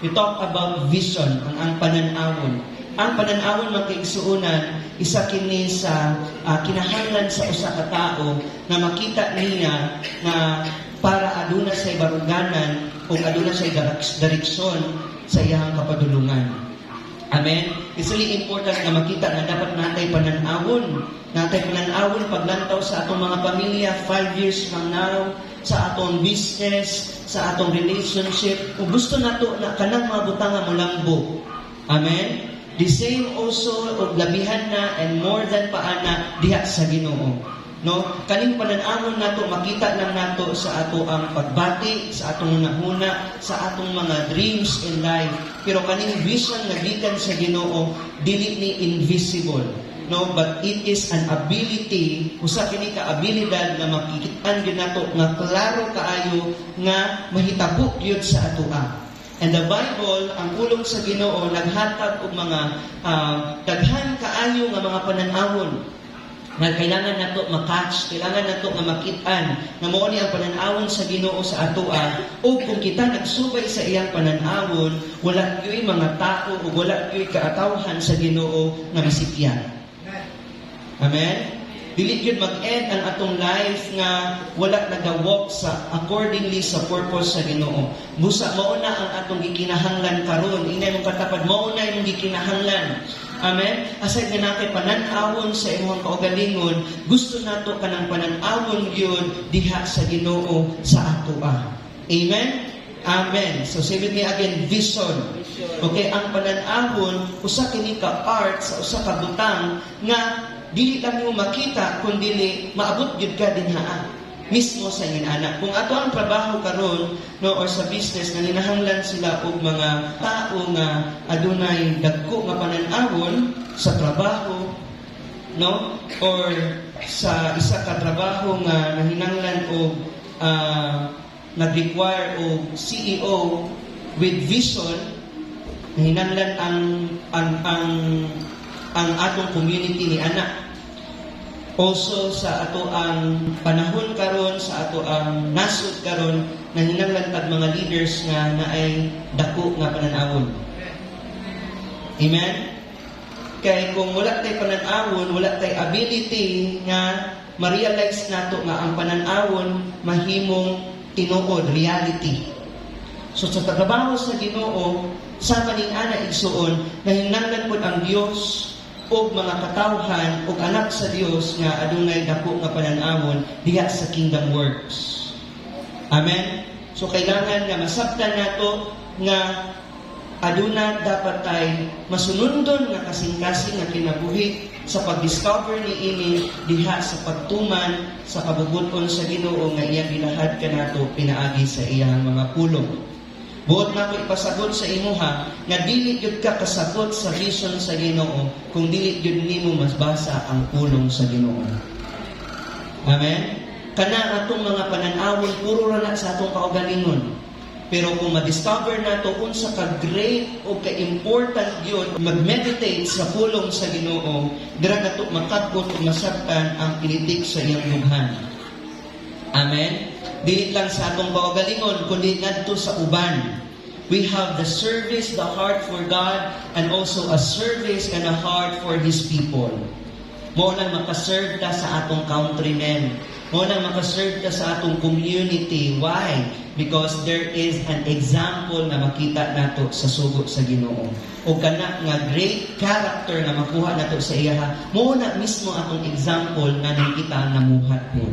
we talk about vision, ang pananawon. Ang pananawon mga kaigsuonan, isa kini sa kinahanglan sa usa ka tawo na makita niya na para aduna sa baruganan o aduna sa direksyon sa iyang kapadulungan. Amen? It's really important na makita na dapat natay pananawon. Natay pananawon paglantaw sa atong mga pamilya 5 years from now, sa atong business, sa atong relationship. Kung gusto nato na kanang mga butanga mo lambo. Amen? The same also og labihan na and more than paana diha sa Ginoo. No, kaning pananamon nato makita lang nato sa ato ang pagbati, sa atong hunahuna, sa atong mga dreams in life. Pero kaning vision nga gikan sa Ginoo dili ni invisible. No, but it is an ability, usa kini ka abilidad na makikit-an gyud nato nga klaro kaayo nga mahitabo gyud sa atoa. And the Bible, ang pulong sa Ginoo naghatag og mga daghan kaayo nga mga pananawon nga kailangan nato makatch, kailangan nato nga makit-an na mao ni ang pananawon sa Ginoo sa atoa. O kung kita nagsubay sa iyang pananawon, wala gyoy mga tao o wala gyoy kaatawhan sa Ginoo nga masipyan. Amen? Dili gyud mag-end ang atong life nga wala nagawalk sa accordingly sa purpose sa Ginoo. Busa mao na ang atong gikinahanglan karon. Inay mong katapad mao na imong gikinahanglan. Amen? Aside nga natin pananawon sa imong kaugalingon, gusto nato kanang pananawon gyud diha sa Ginoo sa atoa. Amen? Amen. So say with me again, vision. Okay, ang pananawon usa kini ka art sa usa ka butang nga dili lang mo makita kundi maabot gyud ka dinhaa mismo sa inyong anak. Kung ato ang trabaho karon no or sa business na ninahanglan sila og mga tao nga adunay dagko nga pananawon sa trabaho no or sa isa ka trabaho nga nahinanglan og nag-require og CEO with vision, nahinanglan ang atong community ni anak. Also sa ato ang panahon karon, sa ato ang nasod karon, nahinanglan tag mga leaders nga naay dako nga pananawon. Amen? Kay kung wala tay pananawon, wala tay ability nga ma-realize nato nga ang pananawon mahimong tinuod, reality. So sa trabaho sa Ginoo, sama ning ana igsuon, nahinanglan pud ang Dios og mga katawhan og anak sa Dios nga adunay dako nga pananawon diha sa kingdom works. Amen. So kailangan nga masabtan nato nga aduna dapat tay masunundon nga kasing-kasing nga kinabuhi sa pag-discover niini diha sa pagtuman sa kabubuton sa Ginoo nga iyang gilahad kanato pinaagi sa iyang mga pulong. Buot na ko ipasagot sa imuha nga dili gyud ka kasagot sa vision sa Ginoo kung dili gyud nimo masbasa ang pulong sa Ginoo. Amen. Kana atong mga pananawon puro ra na sa atong kaugalingon. Pero kung ma-discover nato unsa ka great o ka important gyud mag-meditate sa pulong sa Ginoo, dira nato makabot ug masabtan ang pinitik sa iyang lubhan. Amen. Dili lang sa atong kaugalingon kundi ngadto sa uban. We have the service, the heart for God, and also a service and a heart for His people. Mo nang makaserve ta sa atong countrymen. Mo nang makaserve ta sa atong community. Why? Because there is an example na makita nato sa sugo sa Ginoo. O kana nga great character na makuha nato sa iya. Mo na mismo atong example nga nakita namuhat po.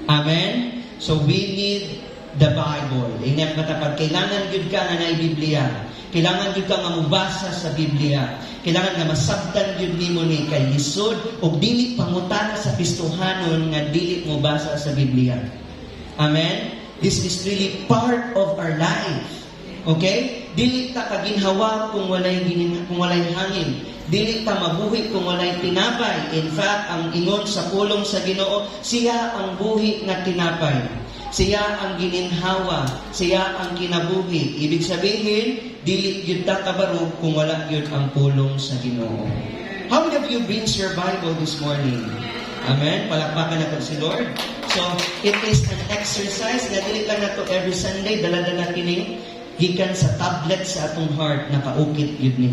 Amen? So we need the Bible. Inyap matapad. Kailangan yun ka nga na Biblia. Kailangan yun ka nga mubasa sa Biblia. Kailangan nga masabtan yun ni mo ni kay lisod o dili pangutana sa pistuhanon nga dili mubasa sa Biblia. Amen? This is really part of our life. Okay? Dili ta kaginhawa kung walay hangin. Dili ta mabuhi kung walay tinapay. In fact, ang ingon sa pulong sa Ginoo, siya ang buhi nga tinapay. Siya ang gininhawa, siya ang kinabuhi. Ibig sabihin, dili gyud ta kabarog kung wala gyud ang pulong sa Ginoo. How many of you brings your Bible this morning? Amen. Palakpakan natin si Lord. So, it is an exercise na dili lang nato every Sunday dala-dala kini gikan sa tablet sa atong heart na kaukit yun ni.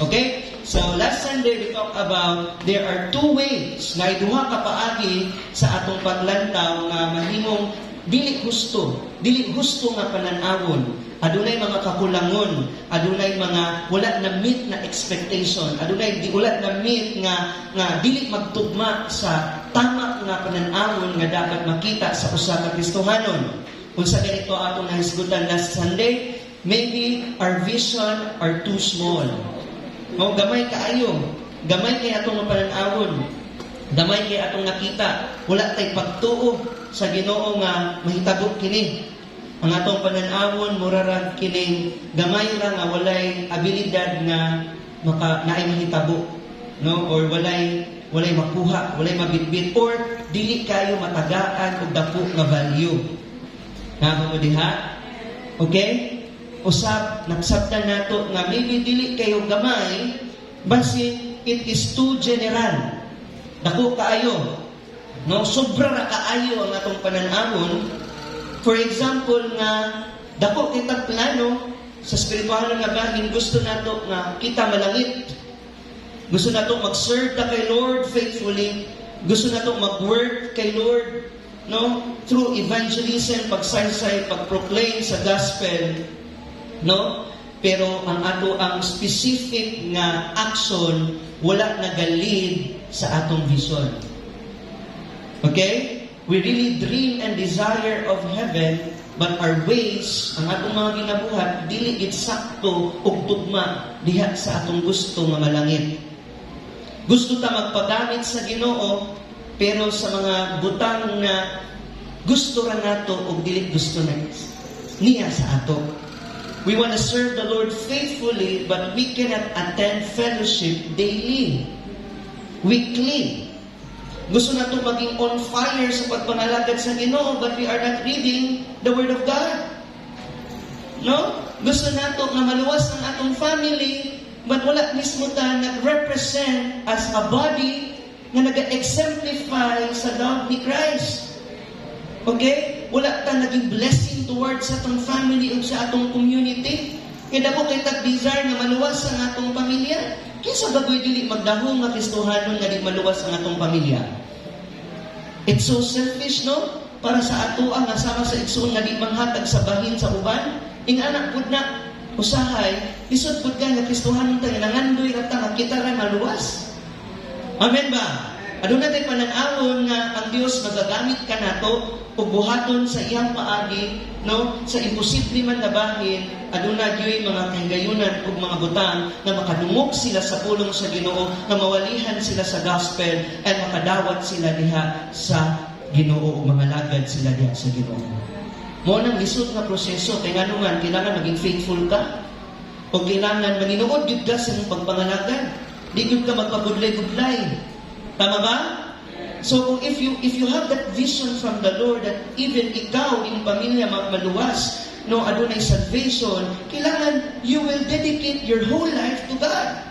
Okay? So, last Sunday, we talked about there are two ways na iduha ka paagi sa atong paglantaw nga mahimong dili husto nga pananawon. Adunay mga kakulangon, adunay mga wala na meet na expectation, adunay wala na meet nga dili magtugma sa tama nga pananawon nga dapat makita sa usa ka Kristohanon. Kung sa ganito atong nahisgutan last Sunday, maybe our vision are too small. No, gamay kaayo. Gamay kay atong pananawon. Gamay kay atong nakita. Wala tay pagtuo sa Ginoo nga mahitabo kini. Ang atong pananawon mura ra kining gamay ra nga walay abilidad nga naay mahitabo, no? Or walay makuha, walay mabitbit, or dili kayo matagaan og dako nga value. Namo mo diha? Okay? Usab, nagsabtan nato nga maybe dili kayo gamay, basi it is too general. Dako kaayo. No, sobra ra kaayo ang atong pananawon. For example nga dako kitang plano sa spiritual nga bahin, gusto nato nga kita malangit. Gusto nato mag-serve ta kay Lord faithfully. Gusto nato mag-work kay Lord, no? Through evangelism, pagsaysay, pag-proclaim sa gospel. No? Pero ang specific nga action wala nagalid sa atong vision. Okay? We really dream and desire of heaven, but our ways, ang atong mga ginabuhat, dili gid sakto ug tugma diha sa atong gusto nga malangit. Gusto ta magpagamit sa Ginoo, pero sa mga butang na gusto ra nato ug dili gusto na niya sa ato. We want to serve the Lord faithfully, but we cannot attend fellowship daily, weekly. Gusto na ito maging on fire sa pagpangalagad sa Ginoo, but we are not reading the Word of God. No? Gusto na ito na maluwas ang atong family, but wala mismo ta nag-represent as a body na nag-exemplify sa love ni Christ. Okay? Wala ta naging blessing towards sa atong family o sa atong community. Kaya dako kay tag-desire na maluwas ang atong pamilya. Kinsa bagoy dili magdahong nga Kristohanon nga di maluwas ang atong pamilya? It's so selfish, no? Para sa ato ang nasama sa igsoon nga di manghatag sa bahin sa uban. Ing anak pud na usahay, isod pud ka nga Kristohanon ta nga nangandoy ra ta nga kita ra maluwas. Amen ba? Aduna tay pananawon nga ang Dios magagamit ka nato ug buhaton sa iyang paagi, no, sa imposible man na bahin, aduna gyoy mga kahigayunan ug mga butang na makadungog sila sa pulong sa Ginoo, na mawalihan sila sa gospel at makadawat sila diha sa Ginoo ug mga lagad sila diha sa Ginoo. Mo nang lisod nga proseso kay nganuman kailangan maging faithful ka o kailangan maninuod gyud ka sa imong pagpangalagad. Di gyud ka magpagudlay-gudlay. Tama ba? So if you have that vision from the Lord that even ikaw, yung pamilya maluwas, no, adunay salvation, kailangan you will dedicate your whole life to God.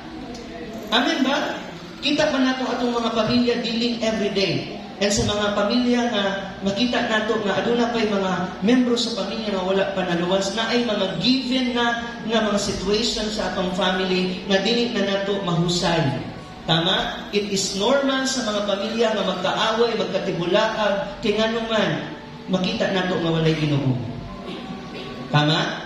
Amen ba? Kita pa nato atong mga pamilya dealing every day. And sa mga pamilya nga makita nato nga aduna pay mga membro sa pamilya nga wala pa naluwas, na ay mga given na nga mga situations sa atong family nga dili na nato mahusay. Tama? It is normal sa mga pamilya nga magkaaway, magkatibulaag, kay nganuman makita nato nga walay Ginoo. Tama?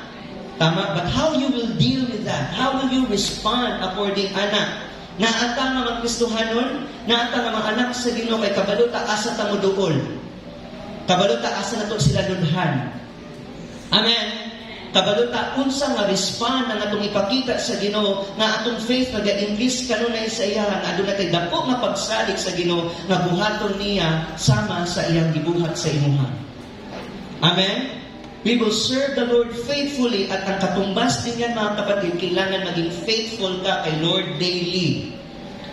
Tama? But how you will deal with that? How will you respond according ana? Naata nga mga Kristohanon, naata nga mga anak sa Ginoo kay kabalo ta asa ta mo duol. Kabalo ta asa nato sila dunhan. Amen. Kabalo ta unsa nga respond ang atong ipakita sa Ginoo nga atong faith naga-increase kanunay sa iya nga aduna tay dako nga pagsalig sa Ginoo nga buhaton niya sama sa iyang gibuhat sa imuha. Amen. We will serve the Lord faithfully, at ang katumbas din yan mga kapatid, kailangan maging faithful ka kay Lord daily.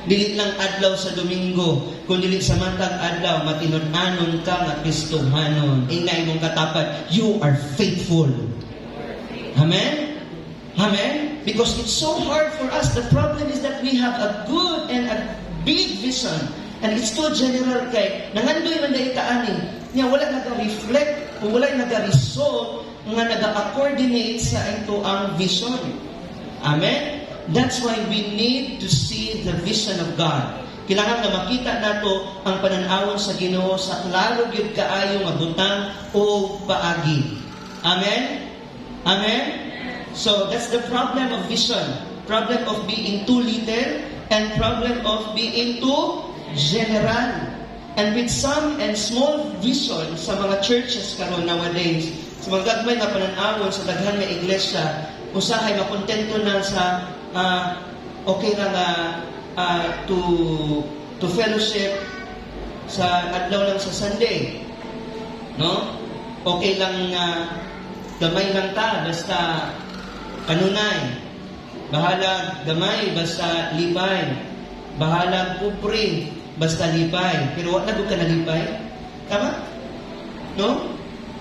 Dili lang adlaw sa Domingo, kundi sa matag adlaw matinud-anon ka nga Kristohanon. Ingay mong katapat, you are faithful. Amen? Amen? Because it's so hard for us. The problem is that we have a good and a big vision. And it's too general kay nangandoy man dahil kaani. Niya wala nag-reflect o wala nag-result nga naga-coordinate sa ito ang vision. Amen? That's why we need to see the vision of God. Kailangan na makita nato ang pananawon sa Ginoo sa klaro gyud kaayo nga butang o paagi. Amen? Amen? So that's the problem of vision. Problem of being too little and problem of being too general. And with some and small vision sa mga churches karon nowadays, sa mga gagmay nga pananawon sa daghan nga iglesia, usahay makontento na sa okay na nga to fellowship sa adlaw lang sa Sunday. No? Okay lang gamay lang ta basta kanunay. Bahala gamay basta lipay. Bahala kupre basta lipay. Pero wala na ka nalipay. Tama? No?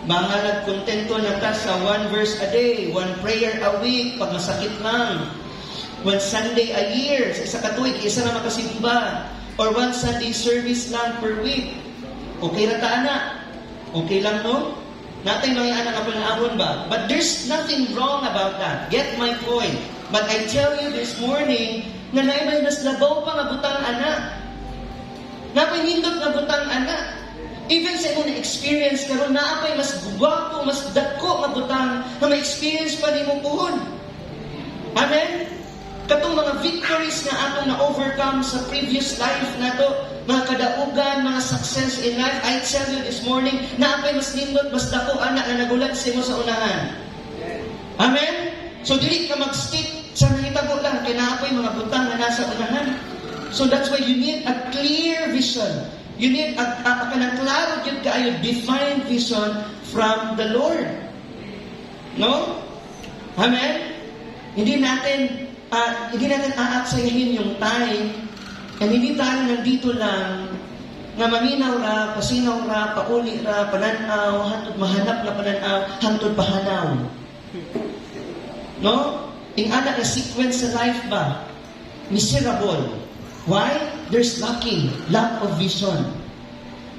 Bahala kontento na ta sa one verse a day, one prayer a week pag masakit lang. One Sunday a year, sa isa katuig, isa na makasimba. Or one Sunday service lang per week. Okay na ta, anak? Okay lang, no? Natay mga anak nga panaawon ba? But there's nothing wrong about that. Get my point. But I tell you this morning, na naibay mas labaw pa nga butang anak. Napay hindot nga butang anak. Even sa imong na-experience karon naapay mas gwapo, mas dako nga butang na ma-experience pa nimo puhon. Amen? Katong mga victories na atong na-overcome sa previous life na to, mga kadaugan, mga success in life, I tell you this morning, naapay mas nindot, mas dako anak na nagulat sa imo sa unahan. Amen? So, dili ka mag-stick sa nahitago lang, kaya naapay mga butang na nasa unahan. So, that's why you need a clear vision. You need a kanang klaro yun kaayo, defined vision from the Lord. No? Amen? Hindi natin aaksayahin yung time, and hindi tayo nandito lang nga maminaw ra, pasinaw ra, pauli ra, pananaw, hantod mahanap na pananaw, hantod pahanaw. No? Yung anak na sequence sa life ba? Miserable. Why? There's lack of vision.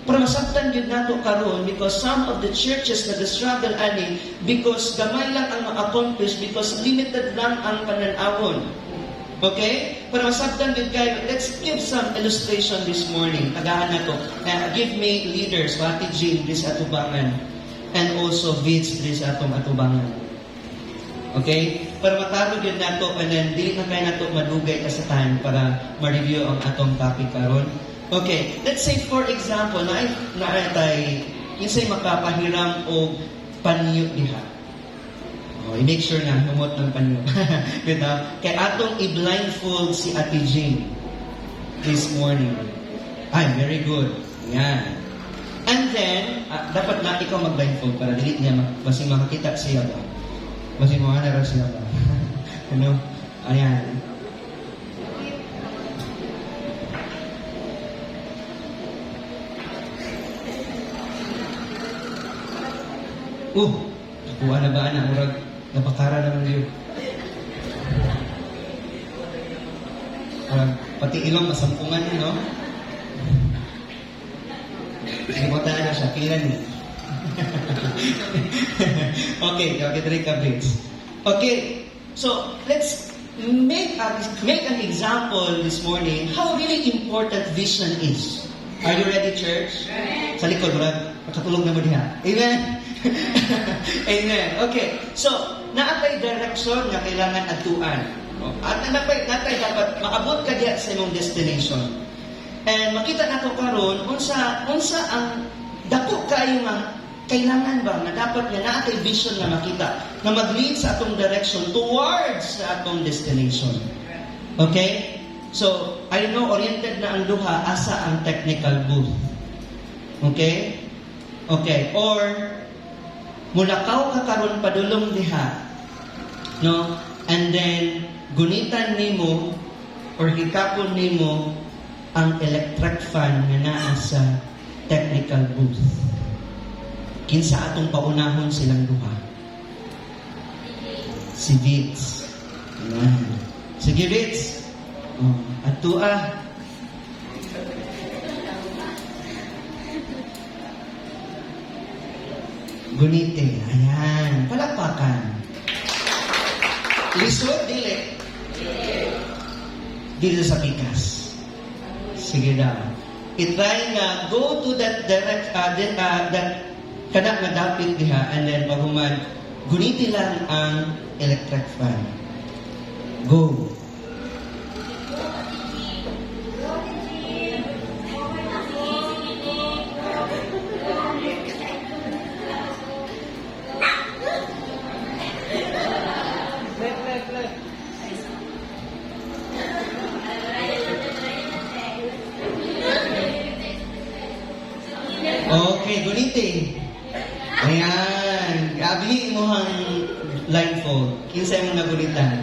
Pero masabtan yun nato karon because some of the churches nag-struggle ani because gamay lang ang ma-accomplish because limited lang ang pananawon. Okay? Pero masabtan yun kayo. Let's give some illustration this morning. Agahan na to. Give me leaders, Pati Jean, this atubangan. And also Vince, this atong atubangan. Okay? Pero matarod yun nato and then di na kayo nato madugay ka sa time para ma-review ang atong topic karon. Okay, let's say for example, naatay insay makapahiram o panyo diha. Oh, i-make sure na humot ng panyo. Good ha? Kaya atong i-blindfold si Ate Jane this morning. Ay, very good. Yan. And then, dapat na ikaw mag-blindfold para dili niya basi makakita siya ba? Basi makakita siya ba? Ano? Ayan. Nakuha na ba na? Murag, napakara naman yun. Pati ilong, masampungan yun, no? Simutan na siya, kilan yun. Okay, drink a bit. Okay, so, let's make an example this morning how really important vision is. Are you ready, church? Sa likod, murag, makatulog na mo diha. Amen? Amen. Okay. So, naatay direction nga kailangan atuan. At natay dapat maabot ka diha sa imong destination. And makita nato karon unsa ang dako kayo nga kailangan ba na dapat nga naatay vision nga makita na mag-lead sa atong direction towards sa atong destination. Okay? So, I know oriented na ang duha asa ang technical booth. Okay? Okay. Or mulakaw ka karon padulong diha, no? And then gunitan nimo or hikapon nimo ang electric fan nga naa sa technical booth. Kinsa atong paunahon silang duha? Si Vince. Ayan. Sige, Vince. Atua. Gunite. Ayan. Palakpakan. Lisod, dili. Dito sa pikas. Sige daw. I-try nga, go to that direct, that kanak nga dapit diha, and then mahuman, guniti lang ang electric fan. Go. Okay, guniti. Ayan. Gabi mo ang blindfold. Kinsa mo nagunitan.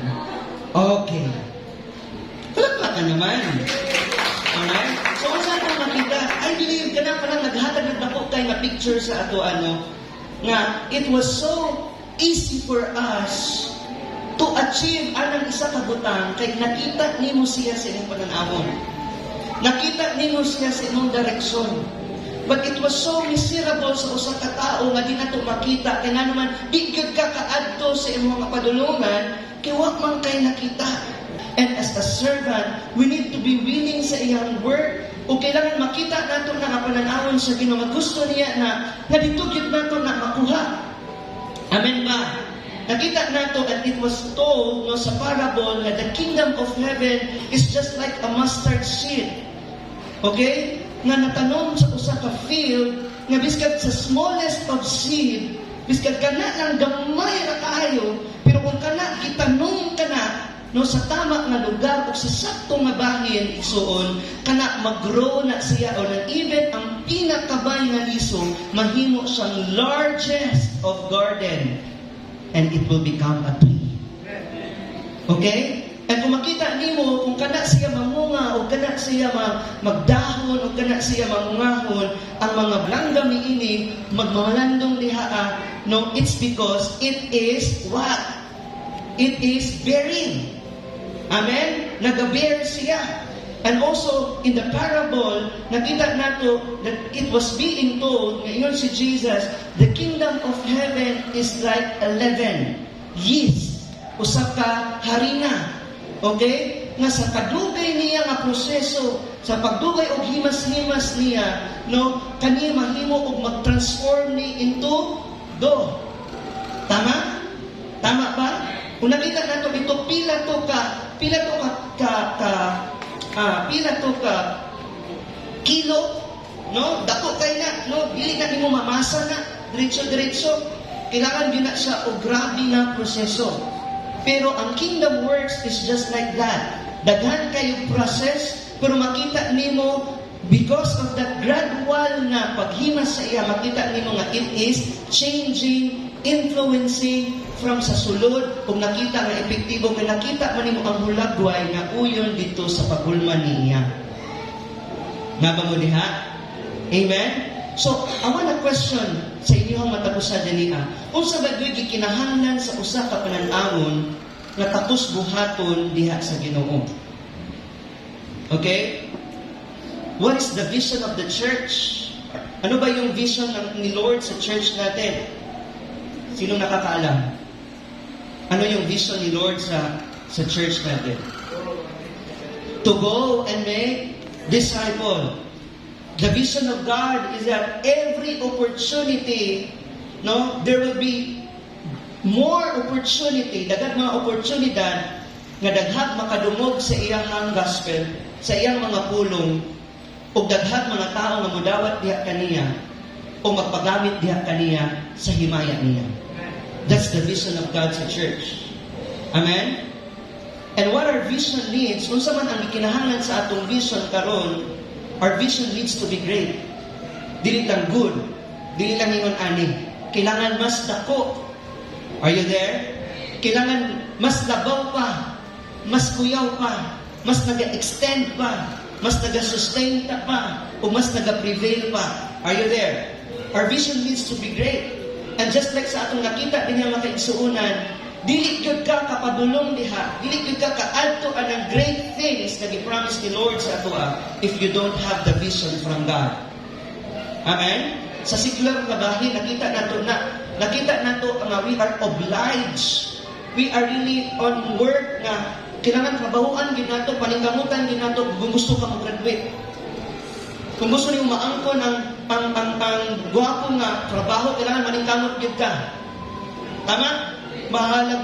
Okay. Palakpakan naman. Alright? So, kung saan ang makita, I believe, ganang palang naghatag ng dako tayo na picture sa ato, nga it was so easy for us to achieve anang isa kabutang kay nakita nimo siya sa inyong pananawon. Nakita nimo siya sa inyong direksyon. But it was so miserable sa usa ka tao nga di nato makita kay nga naman di gyud ka kaadto sa imong mga padulungan kay wa man kay nakita. And as a servant, we need to be willing sa iyang work o kailangan makita nato na nga pananawon sa Ginoo nga gusto niya na dito gyud nato na makuha. Amen ba? Nakita nato and it was told sa parable na the kingdom of heaven is just like a mustard seed. Okay? Nga natanom sa usa ka field, nga biskad sa smallest of seed, biskad kana lang gamay ra kaayo, pero kung kana gitanom kana sa tama nga lugar o sa sakto nga bahin isuon, kana mag-grow na siya o nang even ang pinakabay nga lisong mahimo siyang largest of garden and it will become a tree. Okay? And kung makita nimo kung kana siya mamunga o kana siya magdahon o kana siya mamungahon, ang mga langga miini magmamalandong diha, no, it's because it is what? It is bearing. Amen? Nag-bear siya. And also, in the parable, nakita nato that it was being told, ngayon si Jesus, the kingdom of heaven is like 11 yeast. Usa ka harina. Okay? Nga sa kadugay niya nga proseso, sa pagdugay og himas-himas niya, no, kaniya mahimo og mag-transform ni into dough. Tama? Tama ba? Kung nakita nato ito, pila to ka kilo, no? Dako kay na, no? Dili na nimo mamasa na, diretso-diretso. Kailangan yun na siya o grabe na proseso. Pero ang kingdom works is just like that. Daghan kayong process, pero makita nimo because of that gradual na paghimas sa iya, makita nimo nga it is changing, influencing from sa sulod, kung nakita nga epektibo, kung nakita man nimo ang hulagway nga uyon dito sa pagulman niya. Nga ba mo diha? Amen? So, I want to question sa inyong matapusa daniya. Kung sa bagoy gikinahanglan sa usa ka pananawon nga tapos buhaton diha sa Ginoo. Okay? What is the vision of the church? Ano ba yung vision ni Lord sa church natin? Sino nakakaalam? Ano yung vision ni Lord sa church natin? To go and make disciple. The vision of God is that every opportunity, no, there will be more opportunity, daghan mga oportunidad nga daghang makadungog sa iyang gospel, sa iyang mga pulong, o daghang mga tao nga modawat diha kaniya o magpagamit diha kaniya sa himaya niya. That's the vision of God sa church. Amen? And what our vision needs, kung sa man ang ikinahanglan sa atong vision karon, our vision needs to be great. Dili lang good. Dili lang ingon ani. Kailangan mas dako. Are you there? Kailangan mas labaw pa. Mas kuyaw pa. Mas naga-extend pa. Mas naga-sustain pa. O mas naga-prevail pa. Are you there? Our vision needs to be great. And just like sa atong nakita din yung makaigsuunan, dili gyud ka kapadulong diha, dili gyud ka kaadto anang great things na gi-promise ni Lord sa atoa if you don't have the vision from God. Amen? Sa secular nga bahin, nakita nato na nakita nato nga we are obliged. We are really on work nga kailangan trabahuan gid nato, paningkamutan gid nato kung gusto ka mag-graduate. Kung gusto niyo maangkon ang gwapo nga trabaho, kailangan maningkamot gid ka. Tama? Bahalag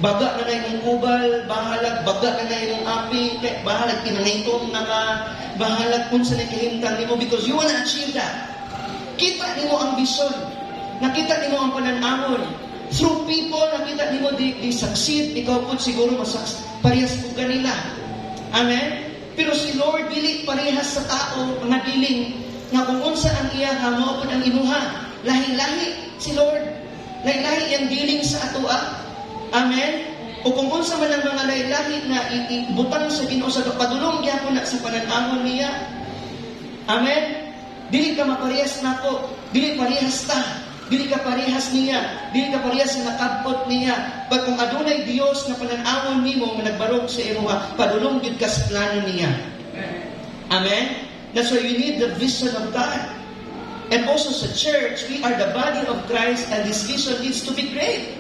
baga na imong kubal, bahalag baga na imong api, bahalag tinangaytong bahalag unsa na kahimtang nimo because you wanna achieve that. Kita nimo ang vision. Nakita nimo ang pananamon. Through people, nakita nimo di succeed, ikaw po siguro parehas po kanila. Amen? Pero si Lord, dili parehas sa tao, nga diling, nga kung unsa ang iya, nga mo po ang imuha. Lahi-lahi si Lord. Lahi-lahi ang diling sa atoa. Amen? O kung unsa man ang mga lahi-lahi na ibutang sa Ginoo sa padulong gyapon na sa pananamon niya. Amen? Dili ka maparehas nako, dili parehas ta. Dili ka parehas niya, dili ka parehas sa nakabot niya. But kung adunay Dios na pananamon nimo nga nagbarog sa imuha, padulong gyud ka sa plano niya. Amen? That's why we need the vision of God. And also sa church, we are the body of Christ and this vision needs to be great.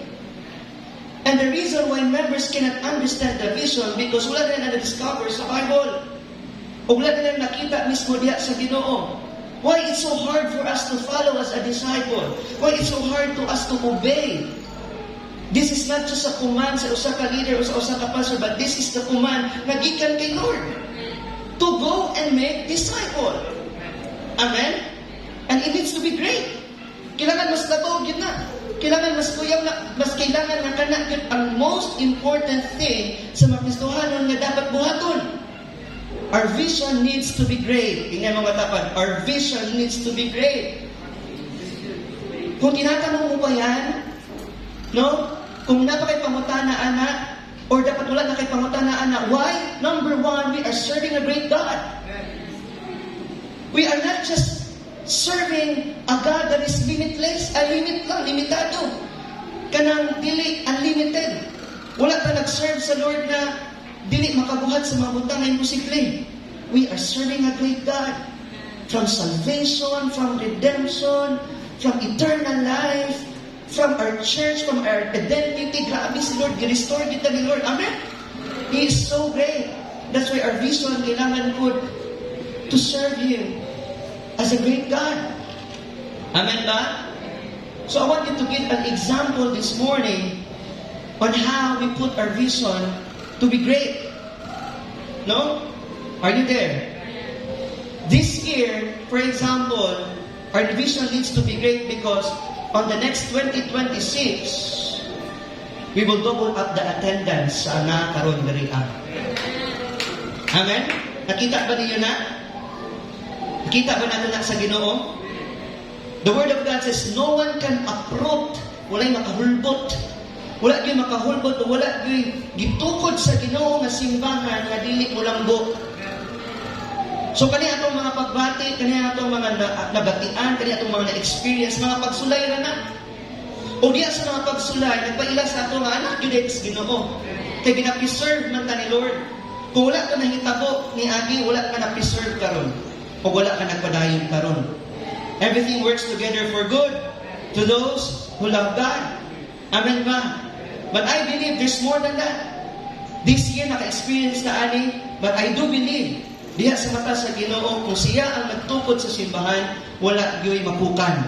And the reason why members cannot understand the vision because wala na na-discover sa Bible. O wala na nakita mismo diya sa Ginoo. Why it's so hard for us to follow as a disciple? Why it's so hard to us to obey? This is not just a command sa usa ka leader o sa usa ka pastor, but this is the command na gikan kay Lord to go and make disciple. Amen? And it needs to be great. Kailangan mas natog yun na. Kailangan mas kuyaw na, mas kailangan na kana yun ang most important thing sa mga Kristohanon nga dapat buhaton. Our vision needs to be great. Tingnan mga tapat, our vision needs to be great. Kung tinatanong mo pa yan, no? Kung napakay pangutana, anak, or dapat wala na kay pangutana, anak, why? Number one, we are serving a great God. We are not just serving a God that is limitless, limitado. Kanang dili, unlimited. Wala ka nag-serve sa Lord na dili makabuhat sa mga butang na imposible. We are serving a great God. From salvation, from redemption, from eternal life, from our church, from our identity. Grabe si Lord, i-restore kita ni Lord. Amen? He is so great. That's why our vision, kailangan po to serve Him as a great God. Amen ba? So I want you to give an example this morning on how we put our vision to be great. No? Are you there? This year, for example, our vision needs to be great because on the next 2026, we will double up the attendance sa karon diri. Amen? Nakita ba niyo na? Nakita ba nato na sa Ginoo? The Word of God says, no one can uproot, walay makahulbot. Wala gyud makahulbot o wala gyud gitukod sa Ginoo nga simbahan nga dili mo lambo. So kani atong mga pagbati, kani atong mga nabatian, kani atong mga na-experience, mga pagsulay ra na. O diya sa mga pagsulay, nagpaila sa ato nga anak gyud sa Ginoo. Kay gina-preserve man ta ni Lord. Kung wala ka nahitabo ni Agi, wala ka na-preserve karon. O wala ka nagpadayon karon. Everything works together for good to those who love God. Amen ba? But I believe there's more than that. This year, naka-experience na ani, but I do believe, diya sa mata sa Ginoo, kung siya ang nagtukod sa simbahan, wala gyoy mapukan.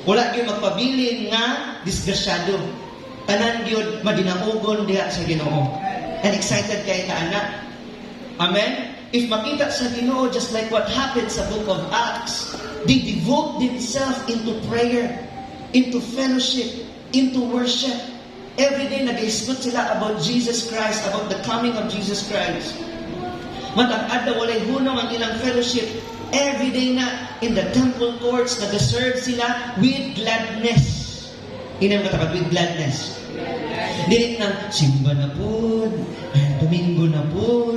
Wala gyoy magpabilin nga disgrasyado. Tanan gyud madinaugon diya sa Ginoo. And excited kay ka anak. Amen? If makita sa Ginoo, just like what happened sa book of Acts, they devote themselves into prayer, into fellowship, into worship. Every day nag-isgot sila about Jesus Christ, about the coming of Jesus Christ. Matag-ad na walay hunong ang ilang fellowship. Every day na in the temple courts, nag-serve sila with gladness. Inang matagad, with gladness. Dili na, simba na po, Domingo na po,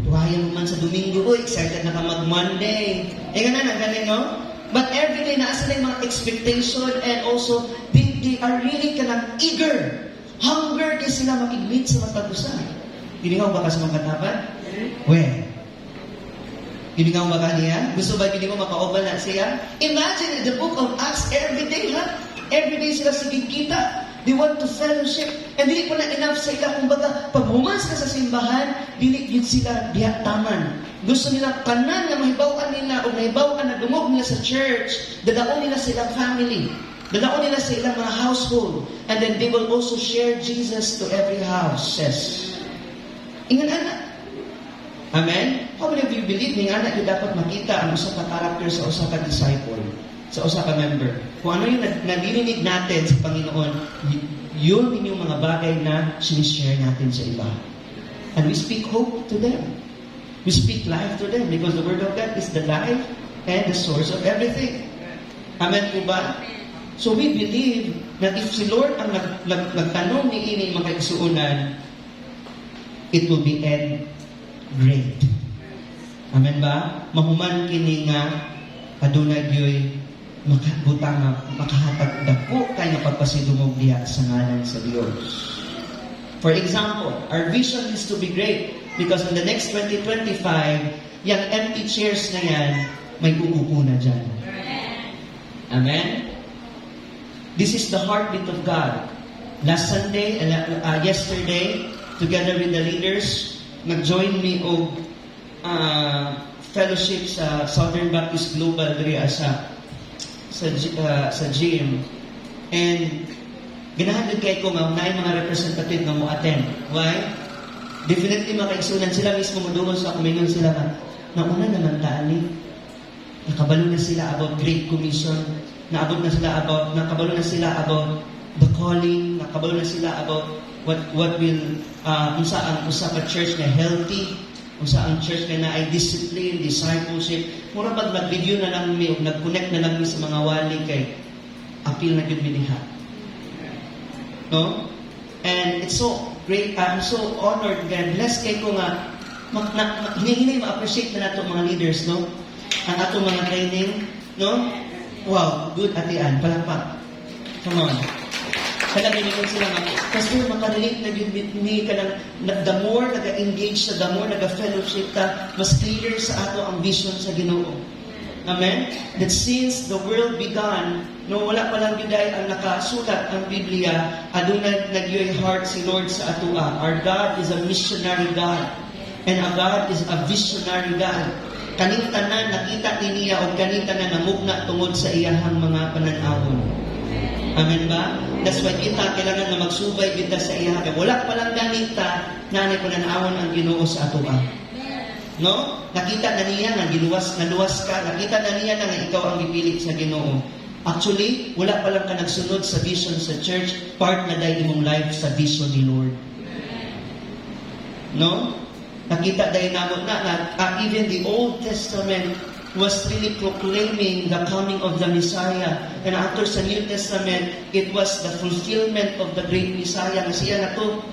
tuwayan naman sa Domingo, excited na ka mag-Monday. Ganun na, galing, no? But every day, naasa na yung mga expectation and also, they are really kanang eager. Hunger kaya sila makiglit sa matagusan. Giningaw ba ka sa mga katapan? Well, giningaw ba ka niya? Gusto ba giningaw makaobal na siya? Imagine in the book of Acts every day, ha? day sila sige kita. They want to fellowship. And dili pa na enough sa ila. Kumbaga, pag humas ka sa simbahan, dili yun sila biyataman. Gusto nila kanan na mahibawan nila o mahibawan na dumog nila sa church, dadaon nila sa ilang family. Dadaon nila sa ilang mga household. And then they will also share Jesus to every house. Yes. Ingan anak. Amen? How many of you believe ni anak yung dapat makita ang usa ka character sa usa ka disciple, sa usa ka member? Kung ano yung nalilinig natin sa Panginoon, yun yung mga bagay na sinishare natin sa iba. And we speak hope to them. We speak life to them because the Word of God is the life and the source of everything. Amen po ba? So we believe that if si Lord ang nagtanong ni ini mga kaigsuonan, it will be end great. Amen ba? Mahuman kini nga adunay gyoy makabutang makahatag dako kay nga pagpasidumog diha sa ngalan sa Dios. For example, our vision is to be great because in the next 2025, yung empty chairs na yan, may uupo na dyan. Amen? This is the heartbeat of God. Last Sunday, yesterday, together with the leaders, nag-join me og fellowship sa Southern Baptist Global diri sa gym. And ganahan kay ko nga naay mga representative nga mo attend. Why? Definitely makaigsunan sila mismo modungon sa kumingon sila nga nauna naman taani. Nakabalo na sila about Great Commission. Nakabalo na sila about the calling. Nakabalo na sila about what will unsa ang usa ka church na healthy, unsa ang church na ay discipline, discipleship. Mura pag nag-video na lang mi o nag-connect na lang mi sa mga wali kay appeal na gyud mi diha. No? And it's so great. I'm so honored and blessed kay ko nga hinihinay ma-appreciate na nato mga leaders, no? Ang atong mga training, no? Wow, good atian, palakpak. Come on. Kaya nilingin sila nga, kasi makarelate na yun ni ka the more nag-engage sa, the more nag-fellowship ka, mas clear sa ato ang vision sa Ginoo. Amen? That since the world began, no, wala pa lang biday ang nakasulat ang Biblia, adunay nagyoy heart si Lord sa atua. Our God is a missionary God. And our God is a visionary God. Kaning tanan nakita niya o kaning tanan namugna tungod sa iyahang mga pananawon. Amen ba? That's why kita kailangan na magsubay kita sa iya. Wala pa lang ganita na pananawon ang Ginoo sa atua. No? Nakita na niya na naluwas ka. Nakita na niya na ikaw ang gipilit sa Ginoo. Actually, wala pa lang ka nagsunod sa vision sa church, part na dahil imong life sa vision ni Lord. No? Nakita dahil namon na even the Old Testament was really proclaiming the coming of the Messiah. And after sa New Testament, it was the fulfillment of the great Messiah. Na siya na to.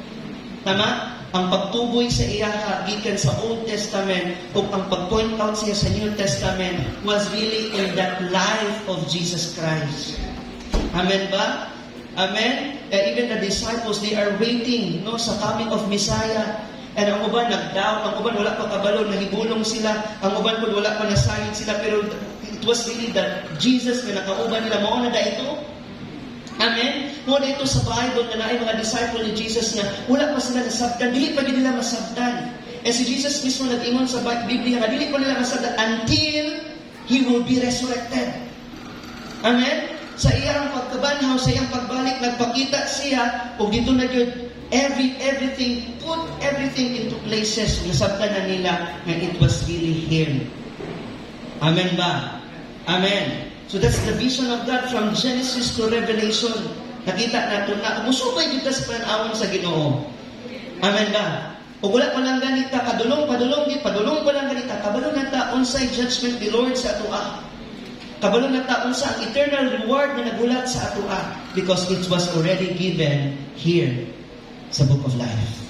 Tama? Ang pagtuboy sa iya gikan sa Old Testament o ang pag-point out siya sa New Testament was really in that life of Jesus Christ. Amen ba? Amen? Even the disciples, they are waiting sa coming of Messiah. And ang uban nag-doubt, ang uban wala pa kabalo, nahibulong sila, ang uban po wala pa nasayod sila, pero it was really that Jesus na nakauban nila, mao na da ito. Amen? Mao na ito sa Bible na naay mga disciple ni Jesus nga, wala pa sila nasabtan, dili pa nila masabtan. And si Jesus mismo nag-ingon sa Biblia nga, dili pa nila masabtan until He will be resurrected. Amen? Sa iyang pagkabanhaw, sa iyang pagbalik, nagpakita siya, o dito na yun, everything, put everything into places. Nasabtan na nila na it was really Him. Amen ba? Amen. So that's the vision of God from Genesis to Revelation. Nakita natin na musubay dito sa panawon sa Ginoo. Amen ba? O wala pa lang ganita, padulong pa lang ganita, kabalo na ta unsay judgment ni Lord sa atua. Kabalo na ta unsa ang eternal reward na nagulat sa atua because it was already given here sa Book of Life.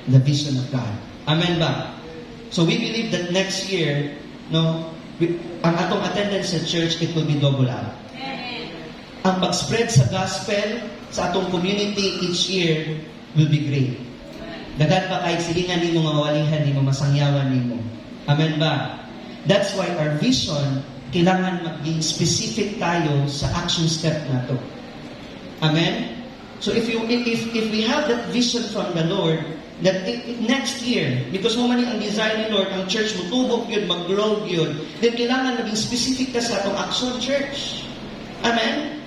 The vision of God. Amen ba? So we believe that next year, ang atong attendance sa church, it will be double up. Amen. Ang pag-spread sa gospel sa atong community each year will be great. Dagat pa kahit silingan nimo, mawalihan nimo, masangyawan nimo. Amen ba? That's why our vision, kailangan maging specific tayo sa action step na to. Amen? So if we have that vision from the Lord, that next year, because mo man ang design ni Lord, ang church mo tubok yun, mag-grow yun, then kailangan maging specific ka sa atong action, church. Amen?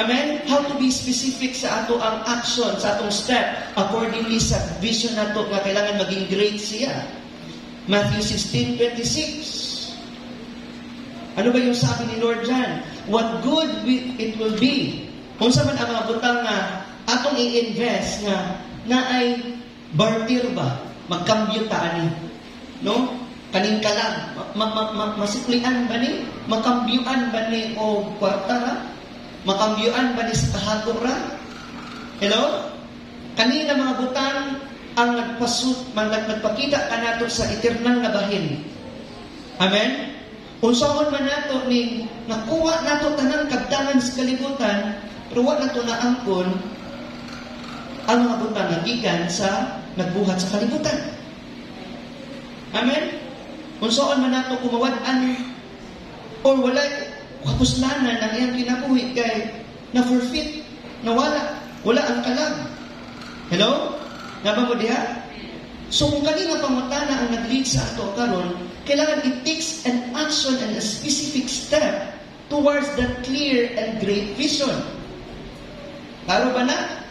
Amen? How to be specific sa ato ang action, sa atong step, accordingly sa vision nato nga kailangan maging great siya. Matthew 16:26. Ano ba yung sabi ni Lord dyan? What good it will be kung sa man ang mga butang nga atong i-invest nga na ay barter ba? Magkambyo ta ani. No? Kaning kalag. Masiklian ba ni? Makambyuan ba ni o kwarta ra? Makambyuan ba ni sa kahagor ra? Hello? Kanina mga butang ang nagpakita ka nato sa eternal na bahin. Amen? Unsahon man nato ni nakuha nato tanang kabtangan sa kalibutan, pero wa nato na angkon ang mga butang nagikan sa nagbuhat sa kalibutan. Amen? Unsahon man nato kumawad-an or wala kapuslanan ang iyang kinabuhi kay na forfeit, nawala, wala ang kalag. Hello? Naba mo diha? So kung kanina pangutana ang nag-lead sa ato karon, kailangan it takes an action and a specific step towards that clear and great vision. Klaro ba na?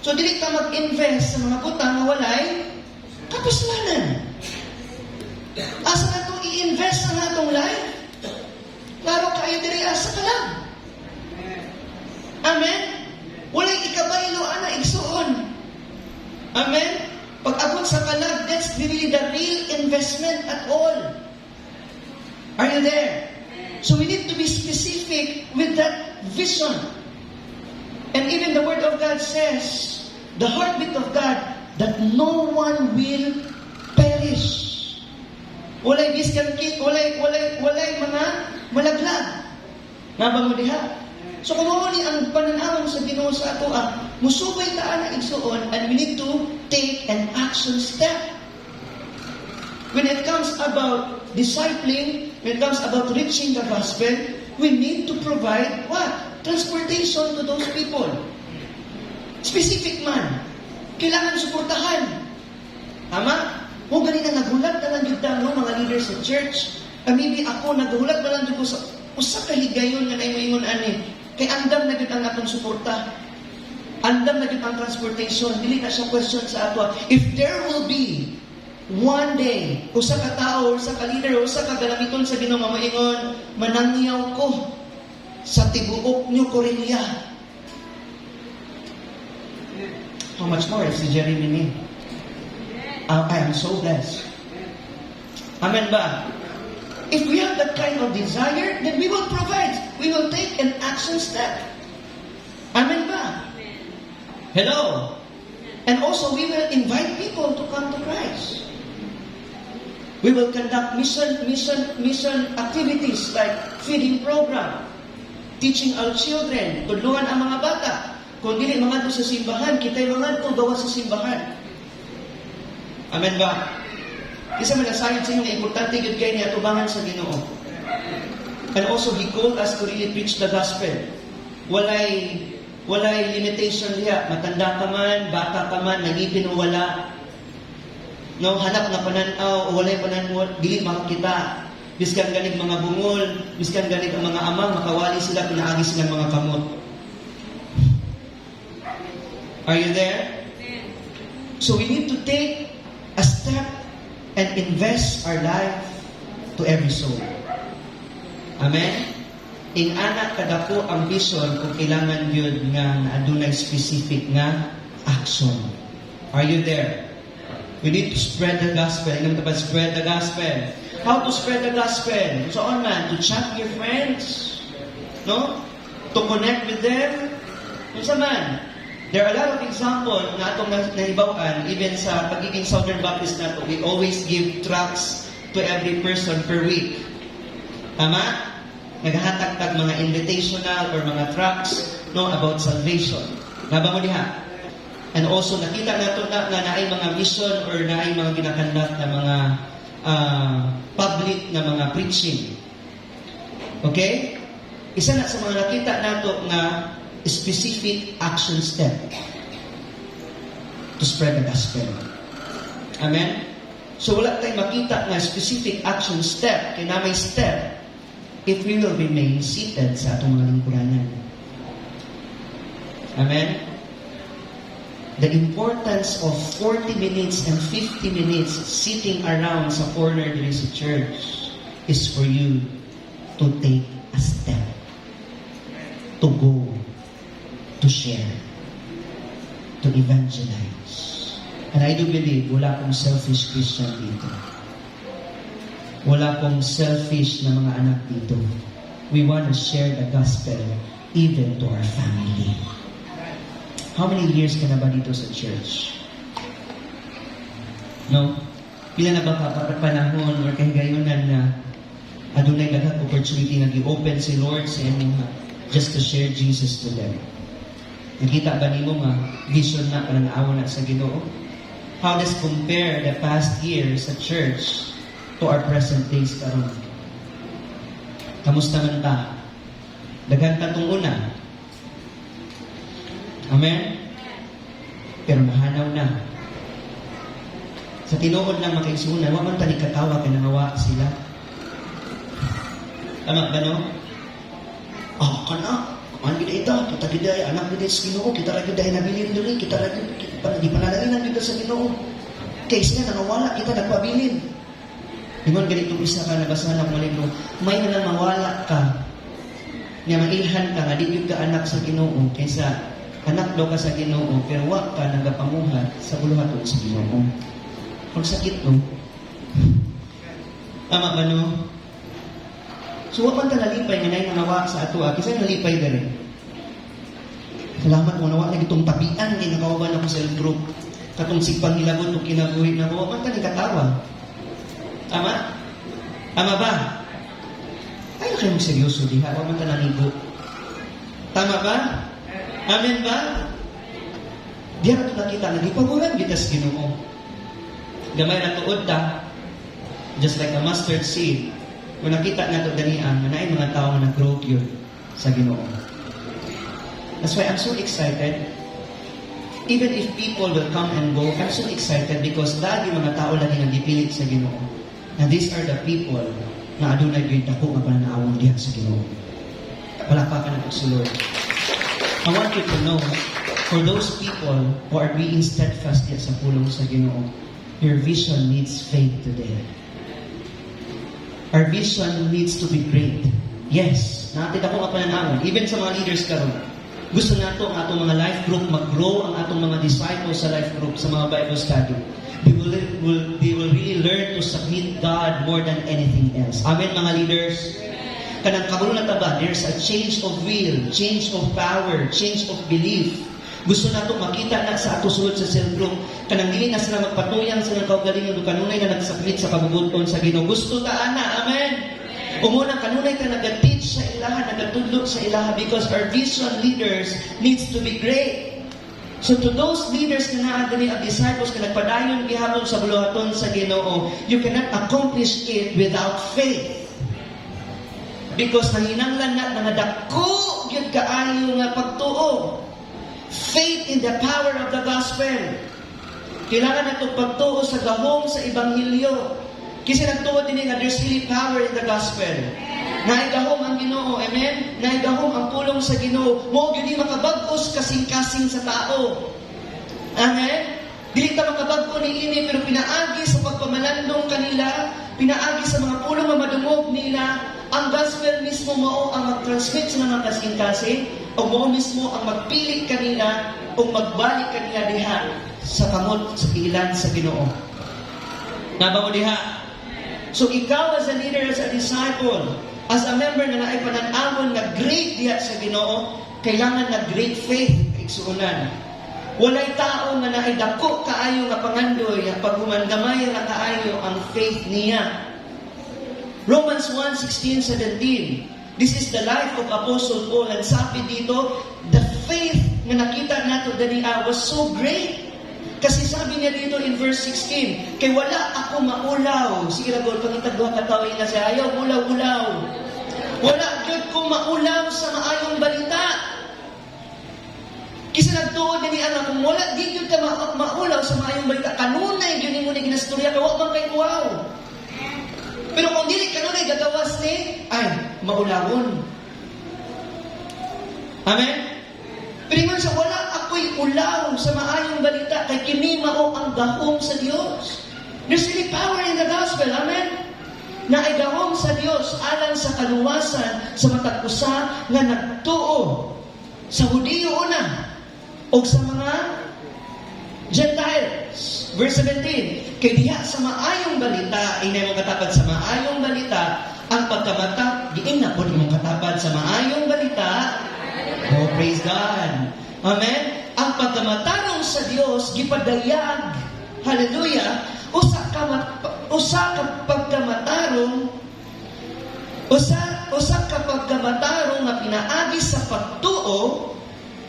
So dili ka mag-invest sa mga butang na walay kapuslanan. Asa na itong i-invest sa atong life? Klaro kayo diri asa ka lang. Amen? Walay ikabaylo ana igsuon. Amen? Pag-abot sa kalag, that's really the real investment at all. Are you there? So we need to be specific with that vision. And even the Word of God says, the heartbeat of God, that no one will perish. Walay discount, walay mga malaglag. Naba mo diha? So kung ni ang pananawon sa Ginoo sa ato musubay taan na igsuon, and we need to take an action step. When it comes about discipling, when it comes about reaching the gospel, we need to provide what? Transportation to those people. Specific man. Kailangan suportahan. Tama? Kung ganina nagulat na lang yun no, mga leaders sa church, maybe ako nagulat na lang yun ko sa usa ka higayon nga naimingon ani. Kay andam na yun ang atong suporta. Andam na yun ang transportation. Dili na siya question sa ato. If there will be one day, usa ka tao, usa ka leader, usa ka galamiton sa Ginoo mamaingon, manangyaw ko sa tibuok niyo Korea. How much more if si Jeremy ni? I am so blessed. Amen ba? If we have that kind of desire, then we will provide. We will take an action step. Amen ba? Hello? And also, we will invite people to come to Christ. We will conduct mission activities like feeding program, teaching our children, tudluan ang mga bata. Kung dili mga sa simbahan, kita'y mga gawa sa simbahan. Amen ba? Isa man nasayod sa inyo na importante yun kayo niya tubangan sa Ginoo. And also, He called us to really preach the gospel. Walay limitation niya. Matanda ka man, bata ka man, nagipin o wala. No, hanap na pananaw, o walay pananaw, dili makakita. Biskan ganig mga bungol, biskan ganig ang mga amang, makawali sila, pinaagi silang mga kamot. Are you there? So we need to take a step and invest our life to every soul. Amen? In anak kadako ang vision kung kailangan yun nga na adunay specific nga action. Are you there? We need to spread the gospel. Ingat pa spread the gospel. How to spread the gospel? So on man, to chat your friends, no? To connect with them. Kung sa man, there are a lot of examples na itong nahibawan, even sa pagiging Southern Baptist na ito, we always give tracts to every person per week. Tama? Naghahatag-tag mga invitational or mga tracts no, about salvation. Naba mo diha? And also, nakita nato na naay mga mission or naay mga ginakandak na mga public na mga preaching. Okay? Isa na sa mga nakita nato nga specific action step to spread the gospel. Amen? So wala tayong makita na specific action step, kaya na may step, if we will remain seated sa atong mga lingkuranan. Amen? The importance of 40 minutes and 50 minutes sitting around sa corner dito sa church is for you to take a step, to go, to share, to evangelize. And I do believe wala pong selfish Christian dito. Wala pong selfish na mga anak dito. We want to share the gospel even to our family. How many years ka na ba dito sa church? No? Pila na ba panahon or kahigayunan na adunay daghang opportunity na gi-open si Lord sa inyo just to share Jesus to them? Nakita ba nimo nga vision na parang awa na sa Ginoo? How does compare the past years sa church to our present days karon? Kamusta man ta? Daghan ta tong una. Amen? Pero mahanaw na. Sa tinuod lang makaigsunan, wa man tani katawa kay nangawa sila. Tama ba no? Kana. Kuman gid ita, kita gid ay anak gid sa Ginoo, kita ra gid ay nabilin diri, kita ra gid di panalangin dito sa Ginoo. Kay sila nangawala, kita nagpabilin. Ingon ganito isa ka nabasa na mo libro, may nang mawala ka. Nga mailhan ka nga di gyud ka anak sa Ginoo kaysa anak daw ka sa Ginoo, pero wa ka nagapamuhat sa buluhaton sa Ginoo. Kung sakit no? Tama ba no? So, wa man ta nalipay nga nay nangawa sa ato, kasi nalipay dere. Salamat mo nawa na itong tabian, kay nakawaban ako sa group. Katong sipang hilabot o kinabuhi na ko, wa man ta katawa. Tama? Tama ba? Ay, na kayong seryoso diha, wa man ta naligo. Tama ba? Amen ba? Diyan nato nakita, nagipaguran kita sa Ginoo. Gamay na tuod ta, just like a mustard seed. Kung nakita na ito ganian, manay mga tao na nag-grow yun sa Ginoo. That's why I'm so excited. Even if people will come and go, I'm so excited because lagi mga tao lagi nagipilit sa Ginoo. And these are the people na adunay gyud dako nga pananaawon diha sa Ginoo. Palakpakan nato sa Lord. I want you to know, for those people who are being steadfast diha sa pulong sa Ginoo, your vision needs faith today. Our vision needs to be great. Yes, natin ako nga pananaon. Even sa mga leaders karon, gusto nato ang atong mga life group mag-grow, ang atong mga disciples sa life group, sa mga Bible study. They will really learn to submit God more than anything else. Amen, mga leaders? Kanang kabulo na taba, there's a change of will, change of power, change of belief. Gusto nato makita na sa ato sulod sa cell group, kanang dili na sila magpatuyang sa mga kaugalingon ug kanunay na nagsaplit sa pagbubuton sa Ginoo. Gusto ta ana, amen. Umuna kanunay ta nag-teach sa ilaha, nagatudlo sa ilaha because our vision leaders needs to be great. So to those leaders na naa diri ang disciples na nagpadayon gihapon sa buluhaton sa Ginoo, you cannot accomplish it without faith. Because nanginanglan na nga dako gyud kaayo nga pagtuo. Faith in the power of the gospel. Kailangan nato pagtuo sa gahom sa Ebanghelyo. Kasi nagtuo din nga there's really power in the gospel. Naigahom ang Ginoo, amen? Naigahom ang pulong sa Ginoo. Mo gyud makabag-os kasing-kasing sa tao. Amen? Dili ta makabag-o ni ini pero pinaagi sa pagpamalandong kanila, pinaagi sa mga pulong nga madungog nila. Ang gospel mismo mao ang mag-transmit sa mga kasing-kasing o mao mismo ang magpili kanila o magbalik kanila diha sa kamot sa ilan sa Ginoo. Naba mo diha? So ikaw as a leader, as a disciple, as a member na naay pananamon na great diha sa Ginoo, kailangan na great faith igsuonan. Walay tao nga naay dako kaayo nga pangandoy ang paghumangamay nga kaayo ang faith niya. Romans 1:16-17. This is the life of Apostle Paul. And sabi dito, the faith na nakita nato daniya was so great. Kasi sabi niya dito in verse 16, kay wala ako maulaw. Sige na, Gol, pangitag duha katawin na siya. Ayaw, ulaw-ulaw. Wala gyud ko maulaw sa maayong balita. Kisa nagtuod ni ana kung wala di gyud ka maulaw sa maayong balita kanunay gyud nimo ni ginastorya ka wa man kay wow. Pero kung dili kanunay gagawas ni ay maulawon. Amen. Pero sa wala ako'y ulaw sa maayong balita kay kini mao ang gahom sa Dios. There's really power in the gospel. Amen. Na ay gahom sa Dios alang sa kaluwasan sa matag usa nga nagtuo sa Hudiyo una o sa mga Gentiles. Verse 17, kay diha sa maayong balita, inay mong katapad sa maayong balita, ang pagkamata, diin na po mong katapad sa maayong balita. Oh, praise God. Amen? Ang pagkamatarong sa Dios, gipadayag, hallelujah, usa ka pagkamatarong, usa ka pagkamatarong na pinaagi sa pagtuo,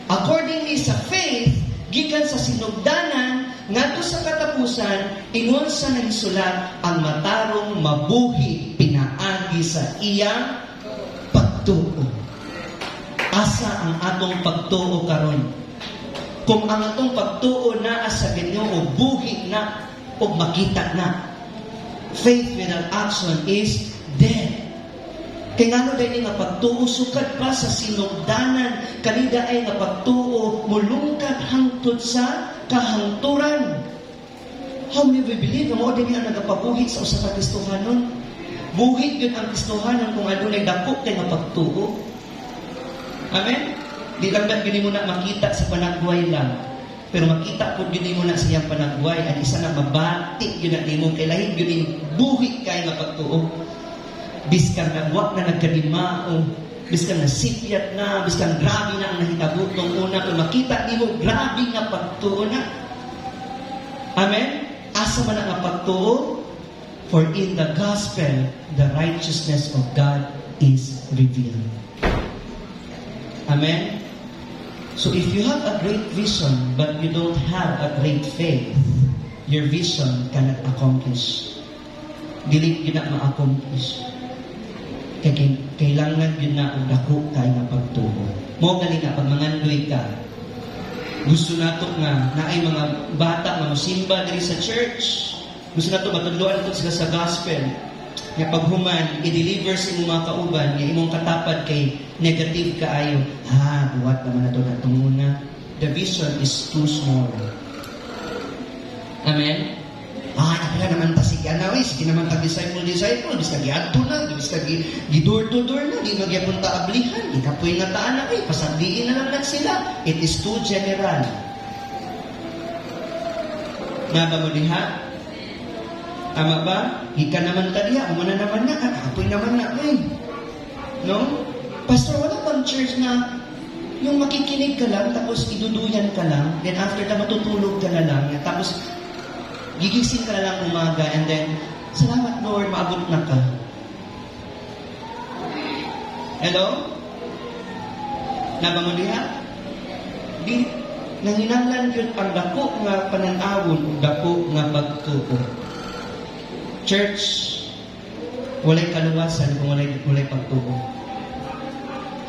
accordingly sa faith, gikan sa sinugdanan, ngadto sa katapusan, ingon sa nagsulat, ang matarong mabuhi pinaagi sa iyang pagtuo. Asa ang atong pagtuo karon? Kung ang atong pagtuo naa sa Ginoo, buhi na o makita na. Faith without action is dead. Kaya nga dahil nga pagtuo, sukad pa sa sinugdanan, kanida ay nga pagtuo, mulungkat hangtod sa kahangturan. How many we believe na mo din nga nagapabuhi sa usa ka Kristohanon? Buhi yun ang Kristohanon kung adunay dako kay nga pagtuo. Amen? Di lang ba gini mo na makita sa panagbuhay lang. Pero makita po gini mo na siyang panagbuhay at isa na mabati yun na nimo kay lahin yun buhi kay nga pagtuo. Biskan nagwak na nagkadimao, biskan na sipyat na, biskan grabe na ang nahitabo tong una, kung makita nimo grabe nga pagtuo na. Amen? Asa man ang pagtuo? For in the gospel, the righteousness of God is revealed. Amen? So if you have a great vision, but you don't have a great faith, your vision cannot accomplish. Dili yun na ma-accomplish. Kailangan yun na ang dako kay nga pagtuo. Mo gali na pag mangandoy ka. Gusto nato nga na ay mga bata nga mosimba diri sa church. Gusto nato matudloan ko sila sa gospel. Nga paghuman i-deliver sa imong mga kauban, nga imong katapad kay negative kaayo. Buwat naman nato natong una. The vision is too small. Amen. Nakila naman ta sige na, sige naman ta disciple, bis ka giadto na, bis ka gi-door to door na, di magyapon ta ablihan, ikapoy nga taan na, pasagliin na lang sila. It is too general. Naba mo diha? Tama ba? Hika naman ta diha, umana naman na, kapoy naman na, no? Pastor, wala bang church na yung makikinig ka lang, tapos iduduyan ka lang, then after na matutulog ka na lang, tapos gigising ka na lang umaga, and then, salamat Lord, maabot na ka. Hello? Naba mo diha? Di, nanginanglan yun ang dako nga pananawon, o dako nga pagtuo. Church, walay kaluwasan kung walay pagtuo.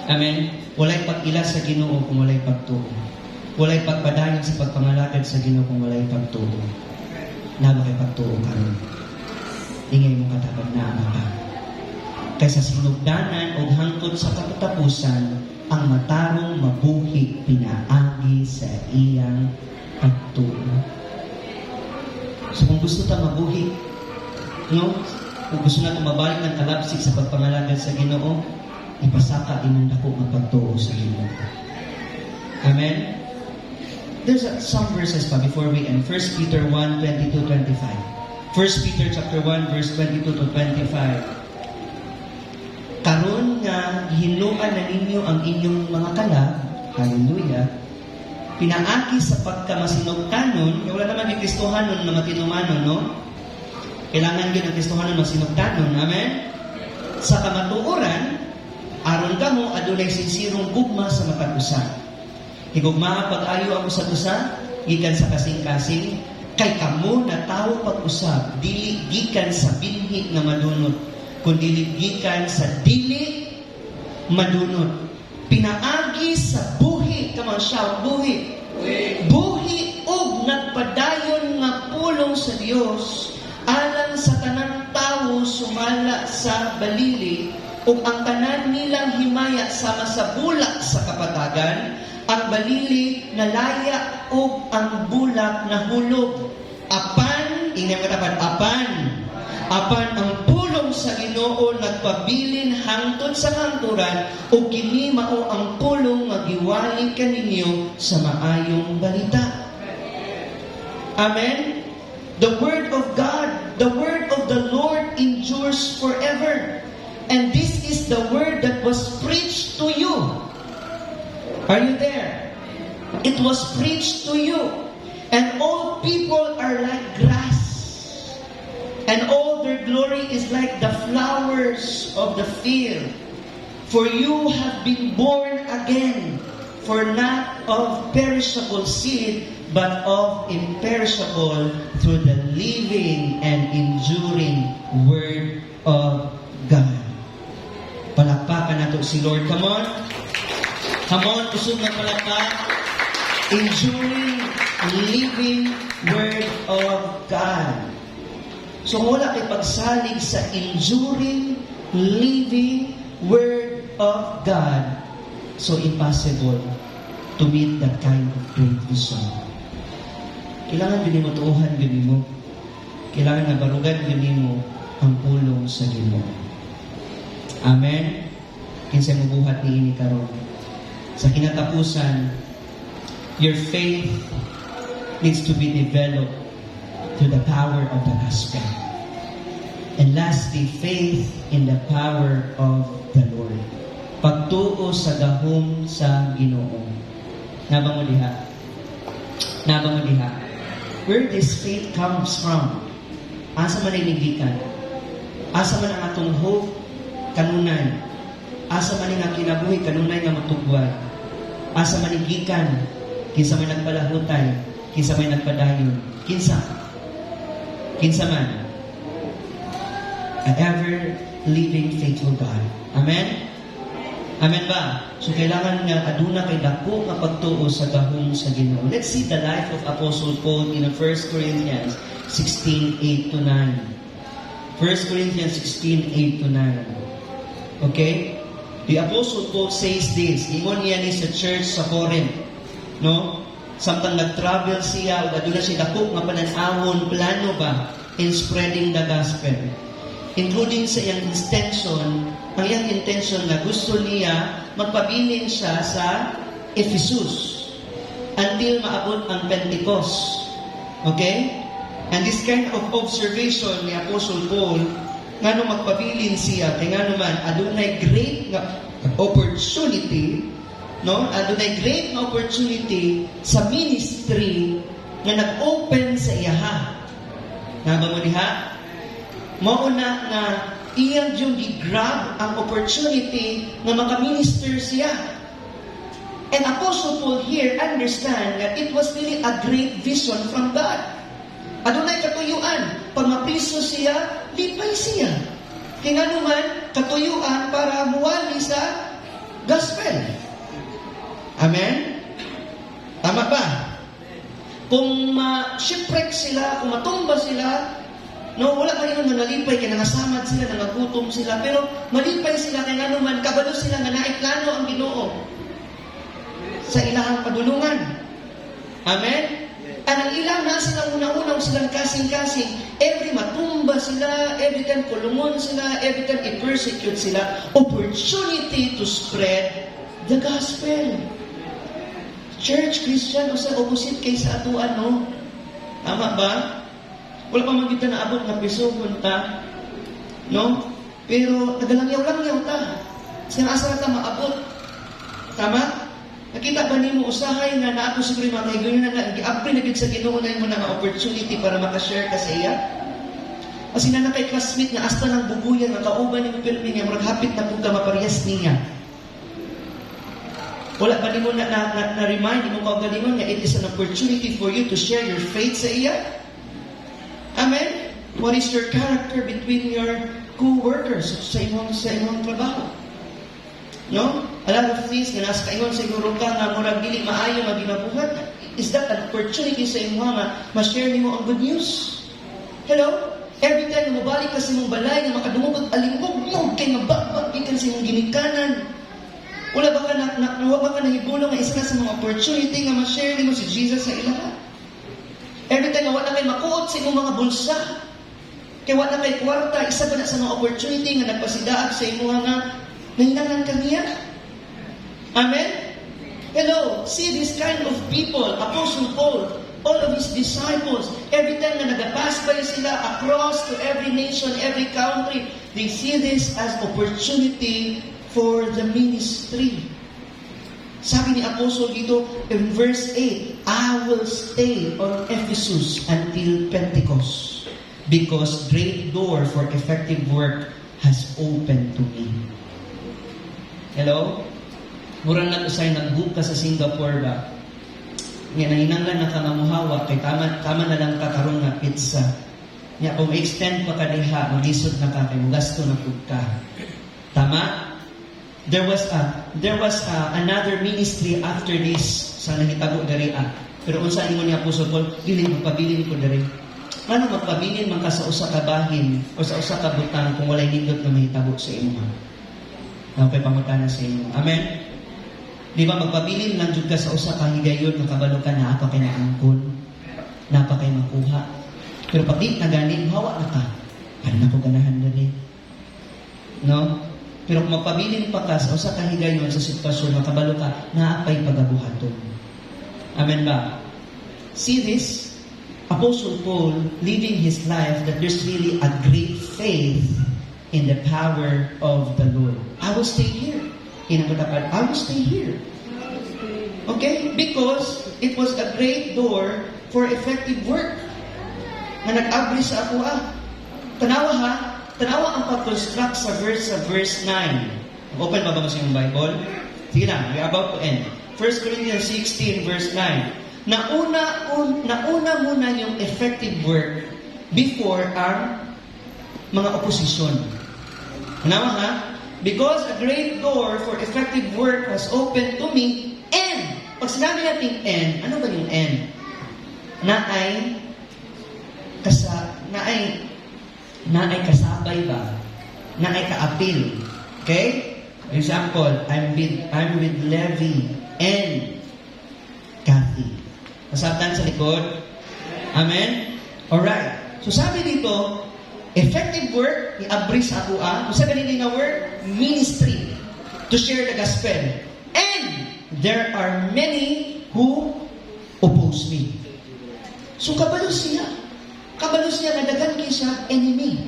Amen? Walay pag-ila sa Ginoo kung walay pagtuo. Walay pagpadayon sa pagpangalagad sa Ginoo kung walay pagtuo. Na makipagtuo ka rin. Ingay mo katapad na ka. Kaysa sinugdanan o hangtod sa katapusan, ang matarong mabuhi pinaagi sa iyang pagtuo. So kung gusto ta mabuhi, no? Kung gusto na mabalik ng kalapsik sa pagpangalagad sa Ginoo, ipasaka imong dako ang pagtuo sa Ginoo. Amen? There's some verses pa before we end. 1 Peter 1, 22-25. 1 Peter chapter 1, verse 22-25. Karon nga hinuan na ninyo ang inyong mga kalag, hallelujah, pinaagi sa pagkamasinugtanon, wala naman yung Kristohanon na matinumanon, no? Kailangan yun ang Kristohanon masinugtanon, amen? Sa kamatuoran, aron ka mo, adunay sinsirong gugma sa matag-usa. Higugmaa pag-ayo ang usab-usa, gikan sa kasing-kasing, kay kamo na tao pag-usab, dili gikan sa binhi nga madunot, kundi gikan sa dili madunot. Pinaagi sa buhi buhi, come on, shout, buhi. Buhi og nagpadayon nga pulong sa Dios alang sa tanang tawo sumala sa balili ug ang tanan nilang himaya sama sa bulak sa kapatagan, ang balili nalaya ug ang bulak nahulog. Apan, ingay katapan, apan ang pulong sa Ginoo nagpabilin hangtod sa kanturan ug kini mao ang pulong nga giwali kaninyo sa maayong balita. Amen. The word of God, the word of the Lord endures forever. And this is the word that was preached to you. Are you there? It was preached to you. And all people are like grass. And all their glory is like the flowers of the field. For you have been born again, for not of perishable seed, but of imperishable, through the living and enduring word of God. Palakpakan nato si Lord. Come on. Come on, usog na palakpak. Enduring, living word of God. So wala kay pagsalig sa enduring, living word of God. So impossible to meet that kind of great vision. Kailangan din mo tuuhan din mo. Kailangan na barugan din mo ang pulong sa Ginoo. Amen. Kinsa mo buhat ni ini karon. Sa kinatapusan, your faith needs to be developed through the power of the gospel. And lastly, faith in the power of the Lord. Pagtuo sa gahom sa Ginoo. Nabang mo diha? Nabang mo diha? Where this faith comes from? Asa man inigikan? Asa man ang atong hope kanunay? Asa man nga kinabuhi kanunay nga matugwad? Asa man igikan? Kinsa may nagpalahutay? Kinsa may nagpadayon? Kinsa man? An ever-living, faithful God. Amen? Amen ba? So, kailangan nga aduna kay dako nga pagtuo sa gahom sa Ginoo. Let's see the life of Apostle Paul in 1 Corinthians 16:8-9. 1 Corinthians 16:8-9. Okay? The Apostle Paul says this. Ingon niya ni sa church sa Corinth. No? Samtang nag-travel siya, o aduna siya dako nga pananawon, plano ba in spreading the gospel. Including sa iyang intention, ang iyang intention na gusto niya magpabilin siya sa Ephesus until maabot ang Pentecost. Okay? And this kind of observation ni Apostle Paul, nga nung magpabilin siya, kaya nga naman, adunay great nga opportunity, no? Adunay great nga opportunity sa ministry nga nag-open sa iyaha. Naba mo diha? Mauna nga iyang yung i-grab ang opportunity na makaminister siya. And Apostle Paul here understand that it was really a great vision from God. Adunay katuyuan. Pag mapriso siya, lipay siya. Kaya naman, katuyuan para muwali sa gospel. Amen? Tama ba? Kung ma-shipwreck sila, kung matumba sila, no, wala pa rin nga nalipay, kaya nangasamad sila, nangagutom sila, pero malipay sila, kaya nga naman, kabalo sila nga naiplano ang Ginoo sa ilahang padulungan. Amen? Ang ilang na silang unang-unang silang kasing-kasing, every matumba sila, every time kulungon sila, every time i-persecute sila, opportunity to spread the gospel. Church, Christian, o sa opposite kay sa atuan, no? Tama ba? Wala pa man kita naabot na piso, punta. No? Pero, nagalangyaw-langyaw ta. Sinasa ta maabot. Tama? Nakita ba ni mo usahay na naato siguro yung mga kaiganyan na gi-upgrade na sa Ginoo na mo na opportunity para makashare ka sa iya? Kasi na kay classmate nga hasta ng bubuyan, nakauban ni mo pilmi niya, maghapit na kung ka maparehas niya. Wala ba ni mo na-remind, ni mo kaugalingon nga, it is an opportunity for you to share your faith sa iya? Amen? What is your character between your co-workers sa imong trabaho? No? A lot of things nga nasa kaingon siguro ka nga murag dili maayo nga ginabuhat. Is that an opportunity sa imo nga ma-share nimo ang good news? Hello? Every time na mabalik ka sa imong balay nga makadungog at alingog kay nga bagbag gikan sa imong ginikanan. Wala ba ka nahibulong nga isa na sa mga opportunity nga ma-share nimo si Jesus sa ilaha? Every time na wala kay makuot sa imong mga bulsa, kay wala kay kwarta, isa ba na sa mga opportunity nga nagpasidaag sa imo nga nahinangan kaniya? Amen? Hello, see this kind of people, Apostle Paul, all of his disciples, every time na nagapass by sila across to every nation, every country, they see this as opportunity for the ministry. Sabi ni Apostle dito in verse 8, I will stay on Ephesus until Pentecost because great door for effective work has opened to me. Hello? Murang nag-usay nag-book ka sa Singapore ba? Nga nahinanglan na ka mamuhawa, kay tama na lang kakaroon nga pizza. Nga kung extend pa ka diha, mag-isod na ka, kay mugasto na pud ka. Tama? There was another ministry after this sa nahitabo dari Pero unsa ingon ni Apostle Paul, dili magpabilin ko dari. Ano magpabilin man ka sa usa ka bahin o sa usa ka butang kung walay nindot na mahitabo sa imo? Okay, pamutana sa imo. Amen? Di ba magpabilin lang jud ka sa usa ka higayon nga kabalo ka na apa kay naangkon, napa kay makuha. Pero pag di na gani, hawa na ka. Ano na ko ganahan dali? No? Pero kung magpabilin pa ka sa usa ka higayon sa sitwasyon nga kabalo ka, naapay pagabuhaton. Amen ba? See this? Apostle Paul living his life that there's really a great faith in the power of the Lord. I will stay here. I will stay here. Okay? Because it was a great door for effective work. Na nag-abri sa ako Tanawa ha? Tanawa ang pag-construct sa verse 9. Open ba mo sa iyong Bible? Sige lang, we're about to end. 1 Corinthians 16 verse 9. Nauna muna yung effective work before ang mga oposisyon. Tanawa ha? Because a great door for effective work was opened to me, and, pag sinabi natin and, ano ba yung and? Na ay kasabay ba? Na ay kaapil. Okay? Example, I'm with Levi and Kathy. Nasabtan sa likod? Amen? Alright. So sabi dito, effective work, i-abri sa ako kung sa ganili nga word, ministry, to share the gospel. And there are many who oppose me. So kabalo siya nga dagan siya enemy.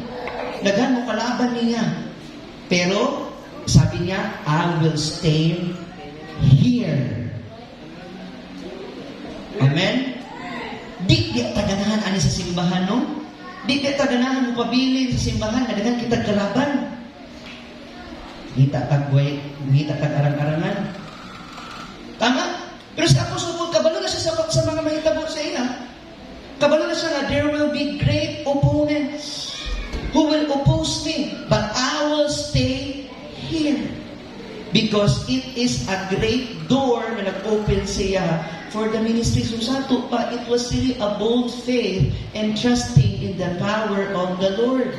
Dagan mo kalaban niya. Pero, sabi niya, I will stay here. Amen? Di taganahan ani sa simbahan, no? Di kita ganahan mo pabilin sa simbahan, nadagan kita kalaban. Ngita tag arang-arangan. Tama? Pero sa Apostle Paul, kabalo na siya sa mga mahitabo sa ila. Kabalo na siya na there will be great opponents who will oppose me, but I will stay here. Because it is a great door na nag-open siya for the ministry. So sa ito pa, it was really a bold faith and trusting in the power of the Lord.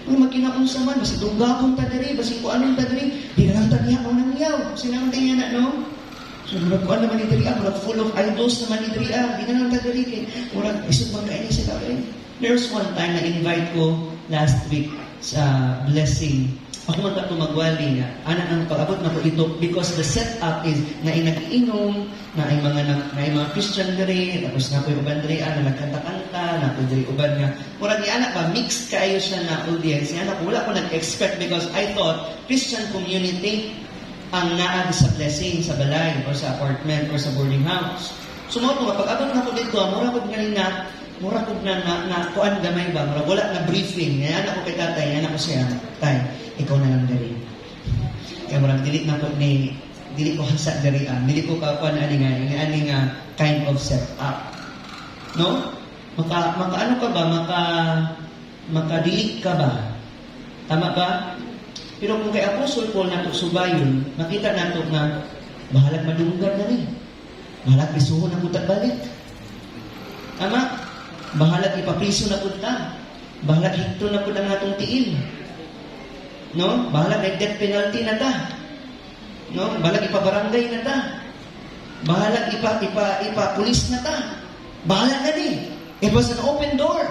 Kung magkinaunsa man, basi tunggabong tadari, basi kung anong tadari, di na lang taniya ang nangyaw. Sinamang tayo na, no? So, murag kuan naman ni Dria, murag full of idols naman ni Dria, di na lang tadari, kay murag isip magkain sila. There's one time na invite ko last week sa blessing. Ako man ka tumagwali nga, anak ang pag-abot na ko dito because the setup is na nag-iinom, na ay mga Christian diri, tapos na po yung uban diri, na nagkanta-kanta, na po diri uban nga. Murag ni anak ba, mixed kayo siya na audience. Ni anak, wala ko nag-expect because I thought Christian community ang naag sa blessing, sa balay, or sa apartment, or sa boarding house. So mga po, pag-abot na ko dito, mura ko na kuan gamay ba, mura wala na briefing. Yan ako kay tatay, yan ako siya, tay, ikaw na lang dali. Kaya murag dili ko hasa dali dili ko kakuan ani nga kind of setup. No? Maka ano ka ba, maka delete ka ba? Tama ba? Pero kung kay Apostol Paul nato subayon, makita nato nga bahalag madunggan na rin. Bahalag isuhon na butag balik. Ama, bahalag ipapriso na punta. Bahalag hikto na po ang atong tiil. No? Bahalag na death penalty na ta. No? Bahalag ipabarangay na ta. Bahalag ipa-pulis na ta. Bahalag na din. It was an open door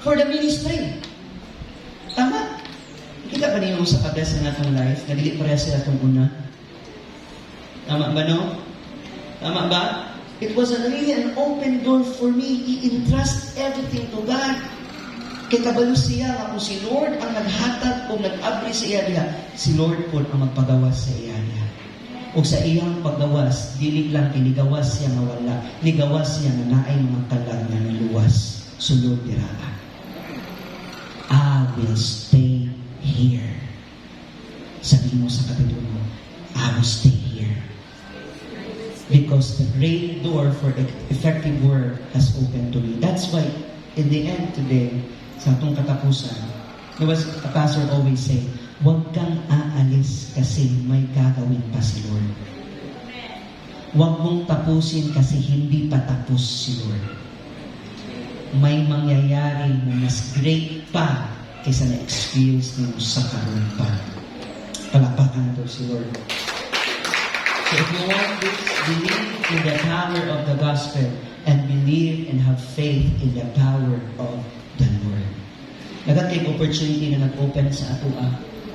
for the ministry. Tama? Kita ba niyo sa kadas ng atong life? Nadili pareha sila itong una. Tama ba, no? Tama ba? It was really an open door for me. I-entrust everything to God. Kay kabalo siya nga kung si Lord ang naghatag o nag-abri sa iya diha, si Lord po ang magpagawas sa iya diha. O sa iyang paggawas, dili lang kinigawas siya nga wala, nigawas siya nga naay mga kalag na naluwas. Sulod diraan. I will stay here. Sabi mo sa kapitulo mo, I will stay here. Because the great door for effective work has opened to me. That's why, in the end today, sa atong katapusan, there was a pastor always say, huwag kang aalis kasi may gagawin pa si Lord. Huwag mong tapusin kasi hindi pa tapos si Lord. May mangyayari na mas great pa kaysa na-experience mo sa karoon pa. Palakpakan to si Lord. So if you want this, believe in the power of the gospel and believe and have faith in the power of the Lord. Nagkakay opportunity na nag-open sa atua.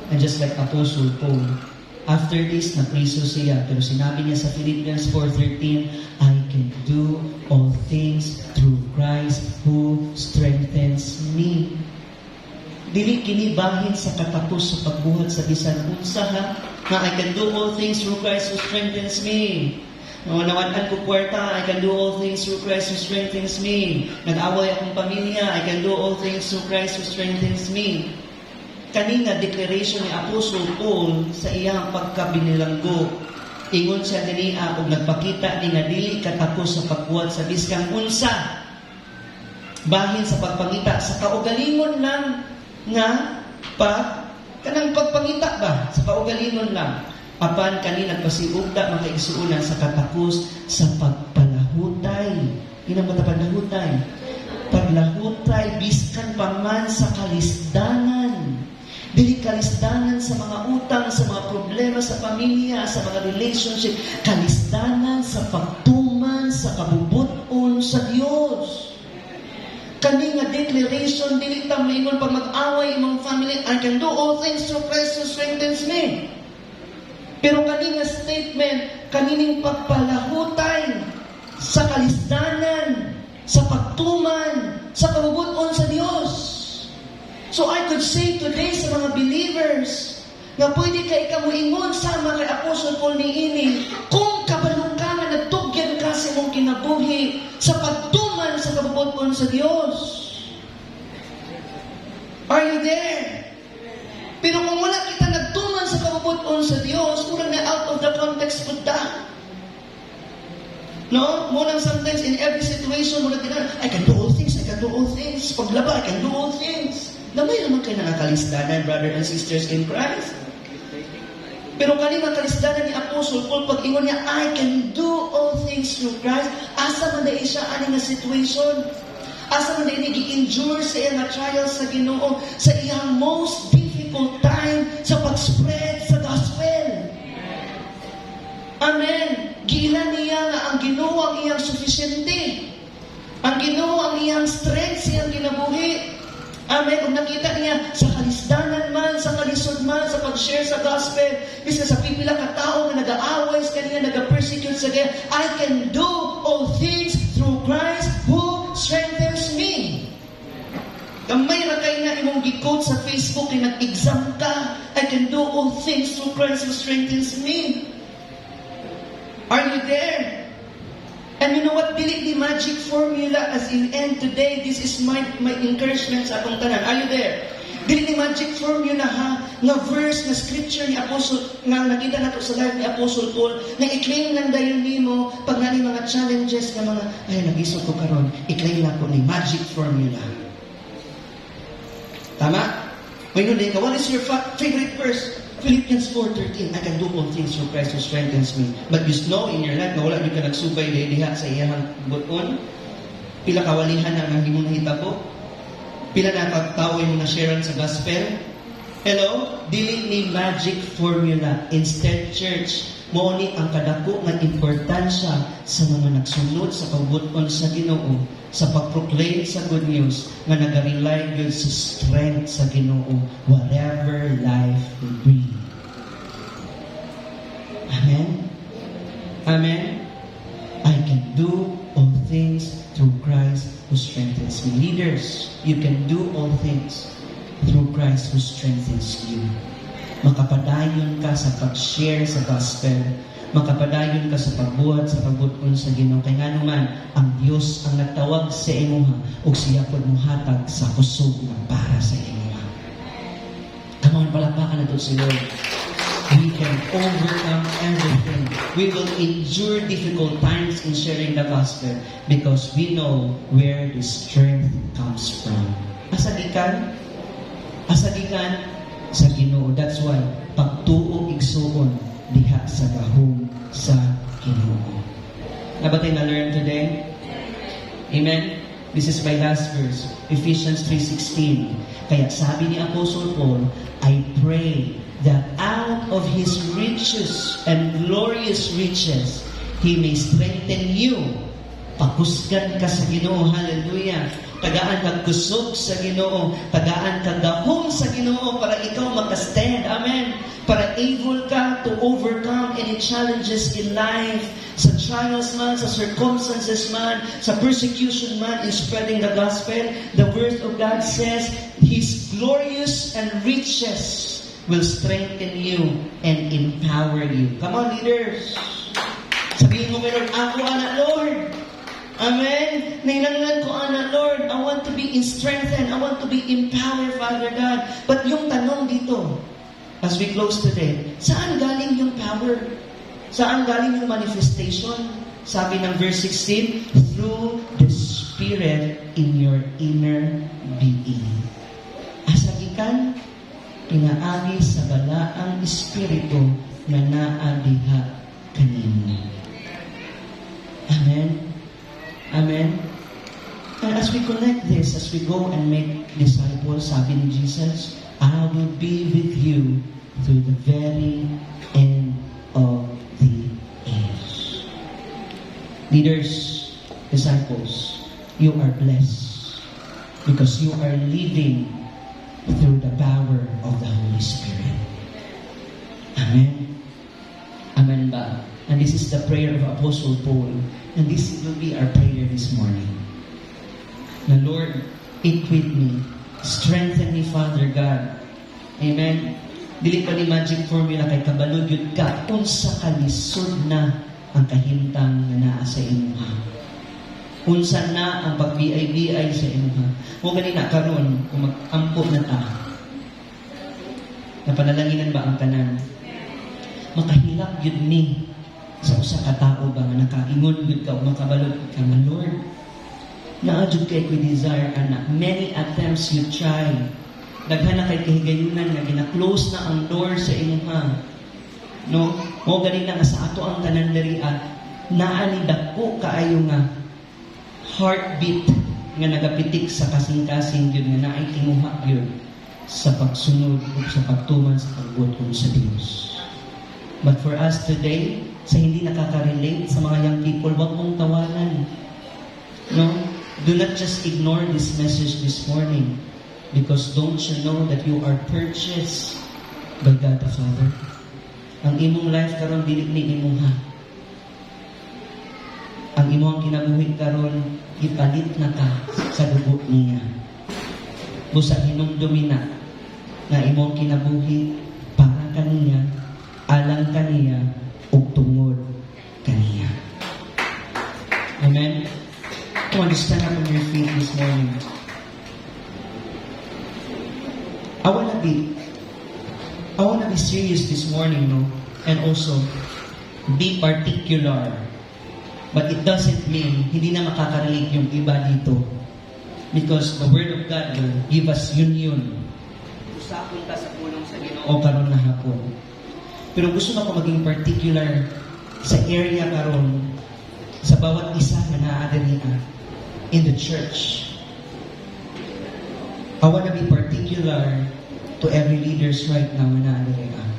And just like Apostle Paul, after this, napriso siya. Pero sinabi niya sa Philippians 4:13, I can do all things through Christ who strengthens me. Dili kinibahin sa katapos sa pagbuhat sa bisan unsa ha, na I can do all things through Christ who strengthens me. Nawanan ko kwarta, I can do all things through Christ who strengthens me. Nag-away akong pamilya, I can do all things through Christ who strengthens me. Kanina declaration ni Apostle Paul sa iyang pagkabinilanggo. Ingon siya diniya ug nagpakita ni nga dili katapos sa pagbuhat sa biskang unsa. Bahin sa pagpangita sa kaugalingon lang nga kanang pagpangita ba sa kaugalingon lang. Apan kani nagpasiugda makaigsuonan sa katapos sa pagpalahutay. Ina mo ta paglahutay? Paglahutay biskan pa man sa kalisdanan. Dili kalisdanan sa mga utang, sa mga problema sa pamilya, sa mga relationship. Kalisdanan sa pagtuman, sa kabubuton sa Dios. Kani nga declaration, dili ta maingon pag mag-away imong family, I can do all things through Christ who strengthens me. Pero kani nga statement, kanining pagpalahutay sa kalisdanan, sa pagtuman, sa kabubuton sa Dios. So I could say today sa mga believers na pwede kay kamuingon sama kay Apostle Paul niini kung kabalong ka nga nagtugyan ka sa imong kinabuhi sa pagtuman sa kabubuton sa Dios. Are you there? Pero kung wala kita nagtuman sa kabubuton sa Dios, mura na out of the context po ta. No? Muna sometimes in every situation, muna tinan, I can do all things, I can do all things. Paglaba, I can do all things. Namay naman kayo nakakalisdanan, brother and sisters in Christ. Pero kanina kalisdanan ni Apostle Paul, pag ingon niya, I can do all things through Christ, asa man na siya, ani nga situation. Asa man na nag-endure sa iyang trials sa Ginoo, sa iyang most difficult time sa pag-spread sa gospel. Amen. Giilan niya nga ang Ginoo ang iyang sufficiente. Ang Ginoo ang iyang strength sa iyang kinabuhi. Amen. Kung nakita niya sa kalisdanan man, sa kalisod man, sa pag-share sa gospel, bisa sa pipila ka tao na nag-aaway sa kanina, nag-persecute sa kanya, I can do all things through Christ who strengthens me. Kamay na kayo na imong gi-quote sa Facebook na nag-exam ka, I can do all things through Christ who strengthens me. Are you there? And you know what? Dili di magic formula as in end today. This is my encouragement sa akong tanan. Are you there? Dili di magic formula ha. Nga verse, nga scripture ni Apostle, nga nakita nato sa life ni Apostle Paul, na i-claim lang dayon nimo pag nani mga challenges nga mga, ay nag-isog ko karon, i-claim lang ko ni magic formula. Tama? Ngayon din ka, what is your favorite verse? Philippians 4:13, I can do all things through Christ who strengthens me. But you know in your life, na wala nyo ka nagsubay diha sa iyang buton, pila kawalihan na ang himong hitabo, pila na kagtaway mo na sharean sa gospel. Hello? Dili ni magic formula. Instead, church, mo ni ang kadako nga importansya sa mga nagsunod sa pagbuton sa Ginoo, sa pag-proclaim sa good news, nga nag-rely yun sa strength sa Ginoo, whatever life will bring. Amen? Amen? I can do all things through Christ who strengthens me. Leaders, you can do all things through Christ who strengthens you. Makapadayon ka sa pag-share sa gospel. Makapadayon ka sa pagbuhat, sa pagbuton sa Ginoo. Kaya nga naman, ang Diyos ang nagtawag sa imuha o siya po muhatag sa kusog na para sa imuha. Come on, palakpakan na ito si Lord. We can overcome everything. We will endure difficult times in sharing the gospel because we know where the strength comes from. Asadikan? Asadikan sa Ginoo. That's why pagtuo igsuon diha sa gahom sa Ginoo. Nabatay na learn today? Amen? This is my last verse, Ephesians 3:16. Kaya sabi ni Apostle Paul, I pray that out of His riches and glorious riches, He may strengthen you. Pakusgan ka sa Ginoo. Hallelujah. Tagaan kag kusog sa Ginoo, tagaan kag gahom sa Ginoo para ikaw makastand. Amen. Para able ka to overcome any challenges in life, sa trials man, sa circumstances man, sa persecution man, in spreading the gospel. The word of God says, His glorious and riches will strengthen you and empower you. Come on, leaders. Sabihin mo meron, ako anak Lord. Amen. Nainanglan ko, anak Lord, I want to be strengthened. I want to be empowered, Father God. But yung tanong dito, as we close today, saan galing yung power? Saan galing yung manifestation? Sabi ng verse 16, through the Spirit in your inner being. Asagikan, pinaagi sa balaang Espiritu na naadiha kanino. Amen. Amen. And as we connect this, as we go and make disciples, sabi ni Jesus, I will be with you to the very end of the age. Leaders, disciples, you are blessed because you are living through the power of the Holy Spirit. Amen. Amen ba? And this is the prayer of Apostle Paul. And this will be our prayer this morning. Na Lord, equip me. Strengthen me, Father God. Amen. Dili pa ni magic formula kay kabalod yun ka. Unsa kalisod na ang kahimtang na naa sa imuha. Unsa na ang pagbiay-biay sa imuha. O ganina karon kung mag-ampo na ta. Napanalanginan ba ang tanan? Makahilak yun ni sa usa ka tao ba nga nakaingon gud ka o makabalod ka nga Lord, naadjud kay ko desire ana. Many attempts you try. Daghan na kay kahigayunan nga gina-close na ang door sa imuha. No? Mo gani na nga sa ato ang tanan diri naa ni dako kaayo nga heartbeat nga nagapitik sa kasing-kasing gyud nga naay timuha gyud sa pagsunod ug sa pagtuman sa pagbuton sa Dios. But for us today, sa hindi nakaka-relate sa mga young people, wag mong tawanan. No? Do not just ignore this message this morning. Because don't you know that you are purchased by God the Father? Ang imong life karon dili ni imuha. Ang imong kinabuhi karon gipalit na ka sa dugo niya. Busa hinumdumi na na imong kinabuhi para kaniya, alang kaniya, ug tungod kaniya. Amen? Come on, stand up on your feet this morning. I wanna be serious this morning, no? And also, be particular. But it doesn't mean hindi na makaka-relate yung iba dito. Because the Word of God will give us union. Usapon ka sa pulong sa o karon na hapon. Pero gusto na ko maging particular sa area karon sa bawat isa na naadanian in the church. I want to be particular to every leaders right now na naadanian.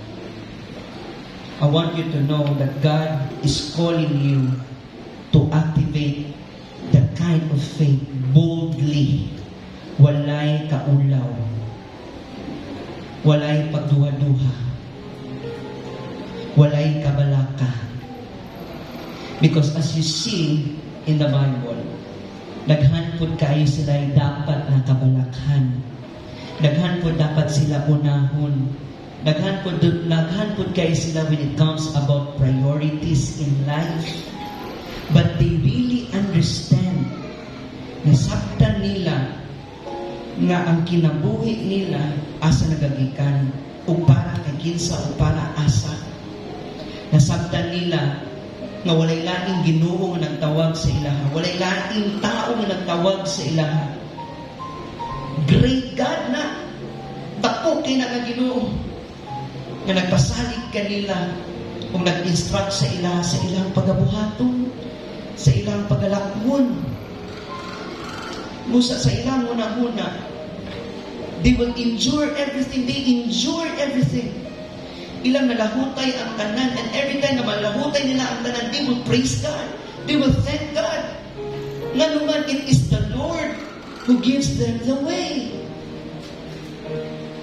I want you to know that God is calling you to activate that kind of faith boldly. Walay kaulaw. Walay pagduha-duha. Walay kabalaka. Because as you see in the Bible, daghan pud kayo sila dapat na kabalakhan. Daghan pud dapat sila unahon. Daghan pud kayo sila when it comes about priorities in life. But they really understand na sabtan nila nga ang kinabuhi nila asa nagagikan o para kay kinsa o para asa. Nasabtan nila nga walay laing Ginoo nga nagtawag sa ilaha, walay laing tao nga nagtawag sa ilaha. Great God na dako kay nga Ginoo nga nagpasalig kanila kung nag-instruct sa ilaha sa ilang pagabuhaton, sa ilang pagalakmon. Musa sa ilang una-una, they will endure everything. They endure everything. Ilang nalahutay ang tanan, and every time na malahutay nila ang tanan, they will praise God. They will thank God. Nga naman, it is the Lord who gives them the way.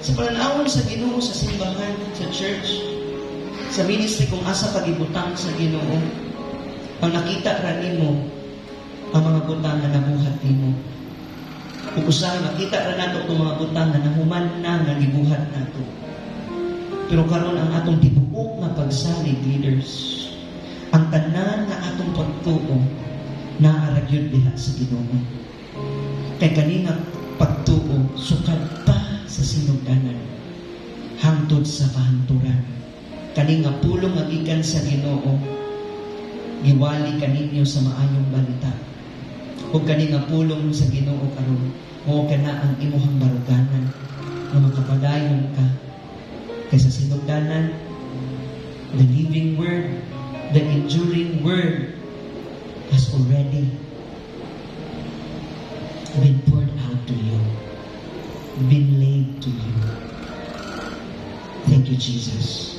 Sa pananawon sa Ginoo, sa simbahan, sa church, sa ministry, kung asa pagibutang sa Ginoo, ang nakita ra nimo ang mga butang na nabuhat nimo. Kung usahay, makita ra nato itong mga butang na nahuman na nga gibuhat nato. Pero karon ang atong tibuok nga pagsalig, leaders, ang tanan nga atong pagtuo naaragyod diha sa Ginoo. Kay kanina pagtuo sukad pa sa sinugdanan hangtod sa kahanturan. Kaninga pulong nga gikan sa Ginoo, giwali kaninyo sa maayong balita. O kaninga pulong sa Ginoo karon, mo kana ang imuhang baruganan nga makapadayon ka kaysa sinugdanan, the living word, the enduring word has already been poured out to you, been laid to you. Thank you, Jesus.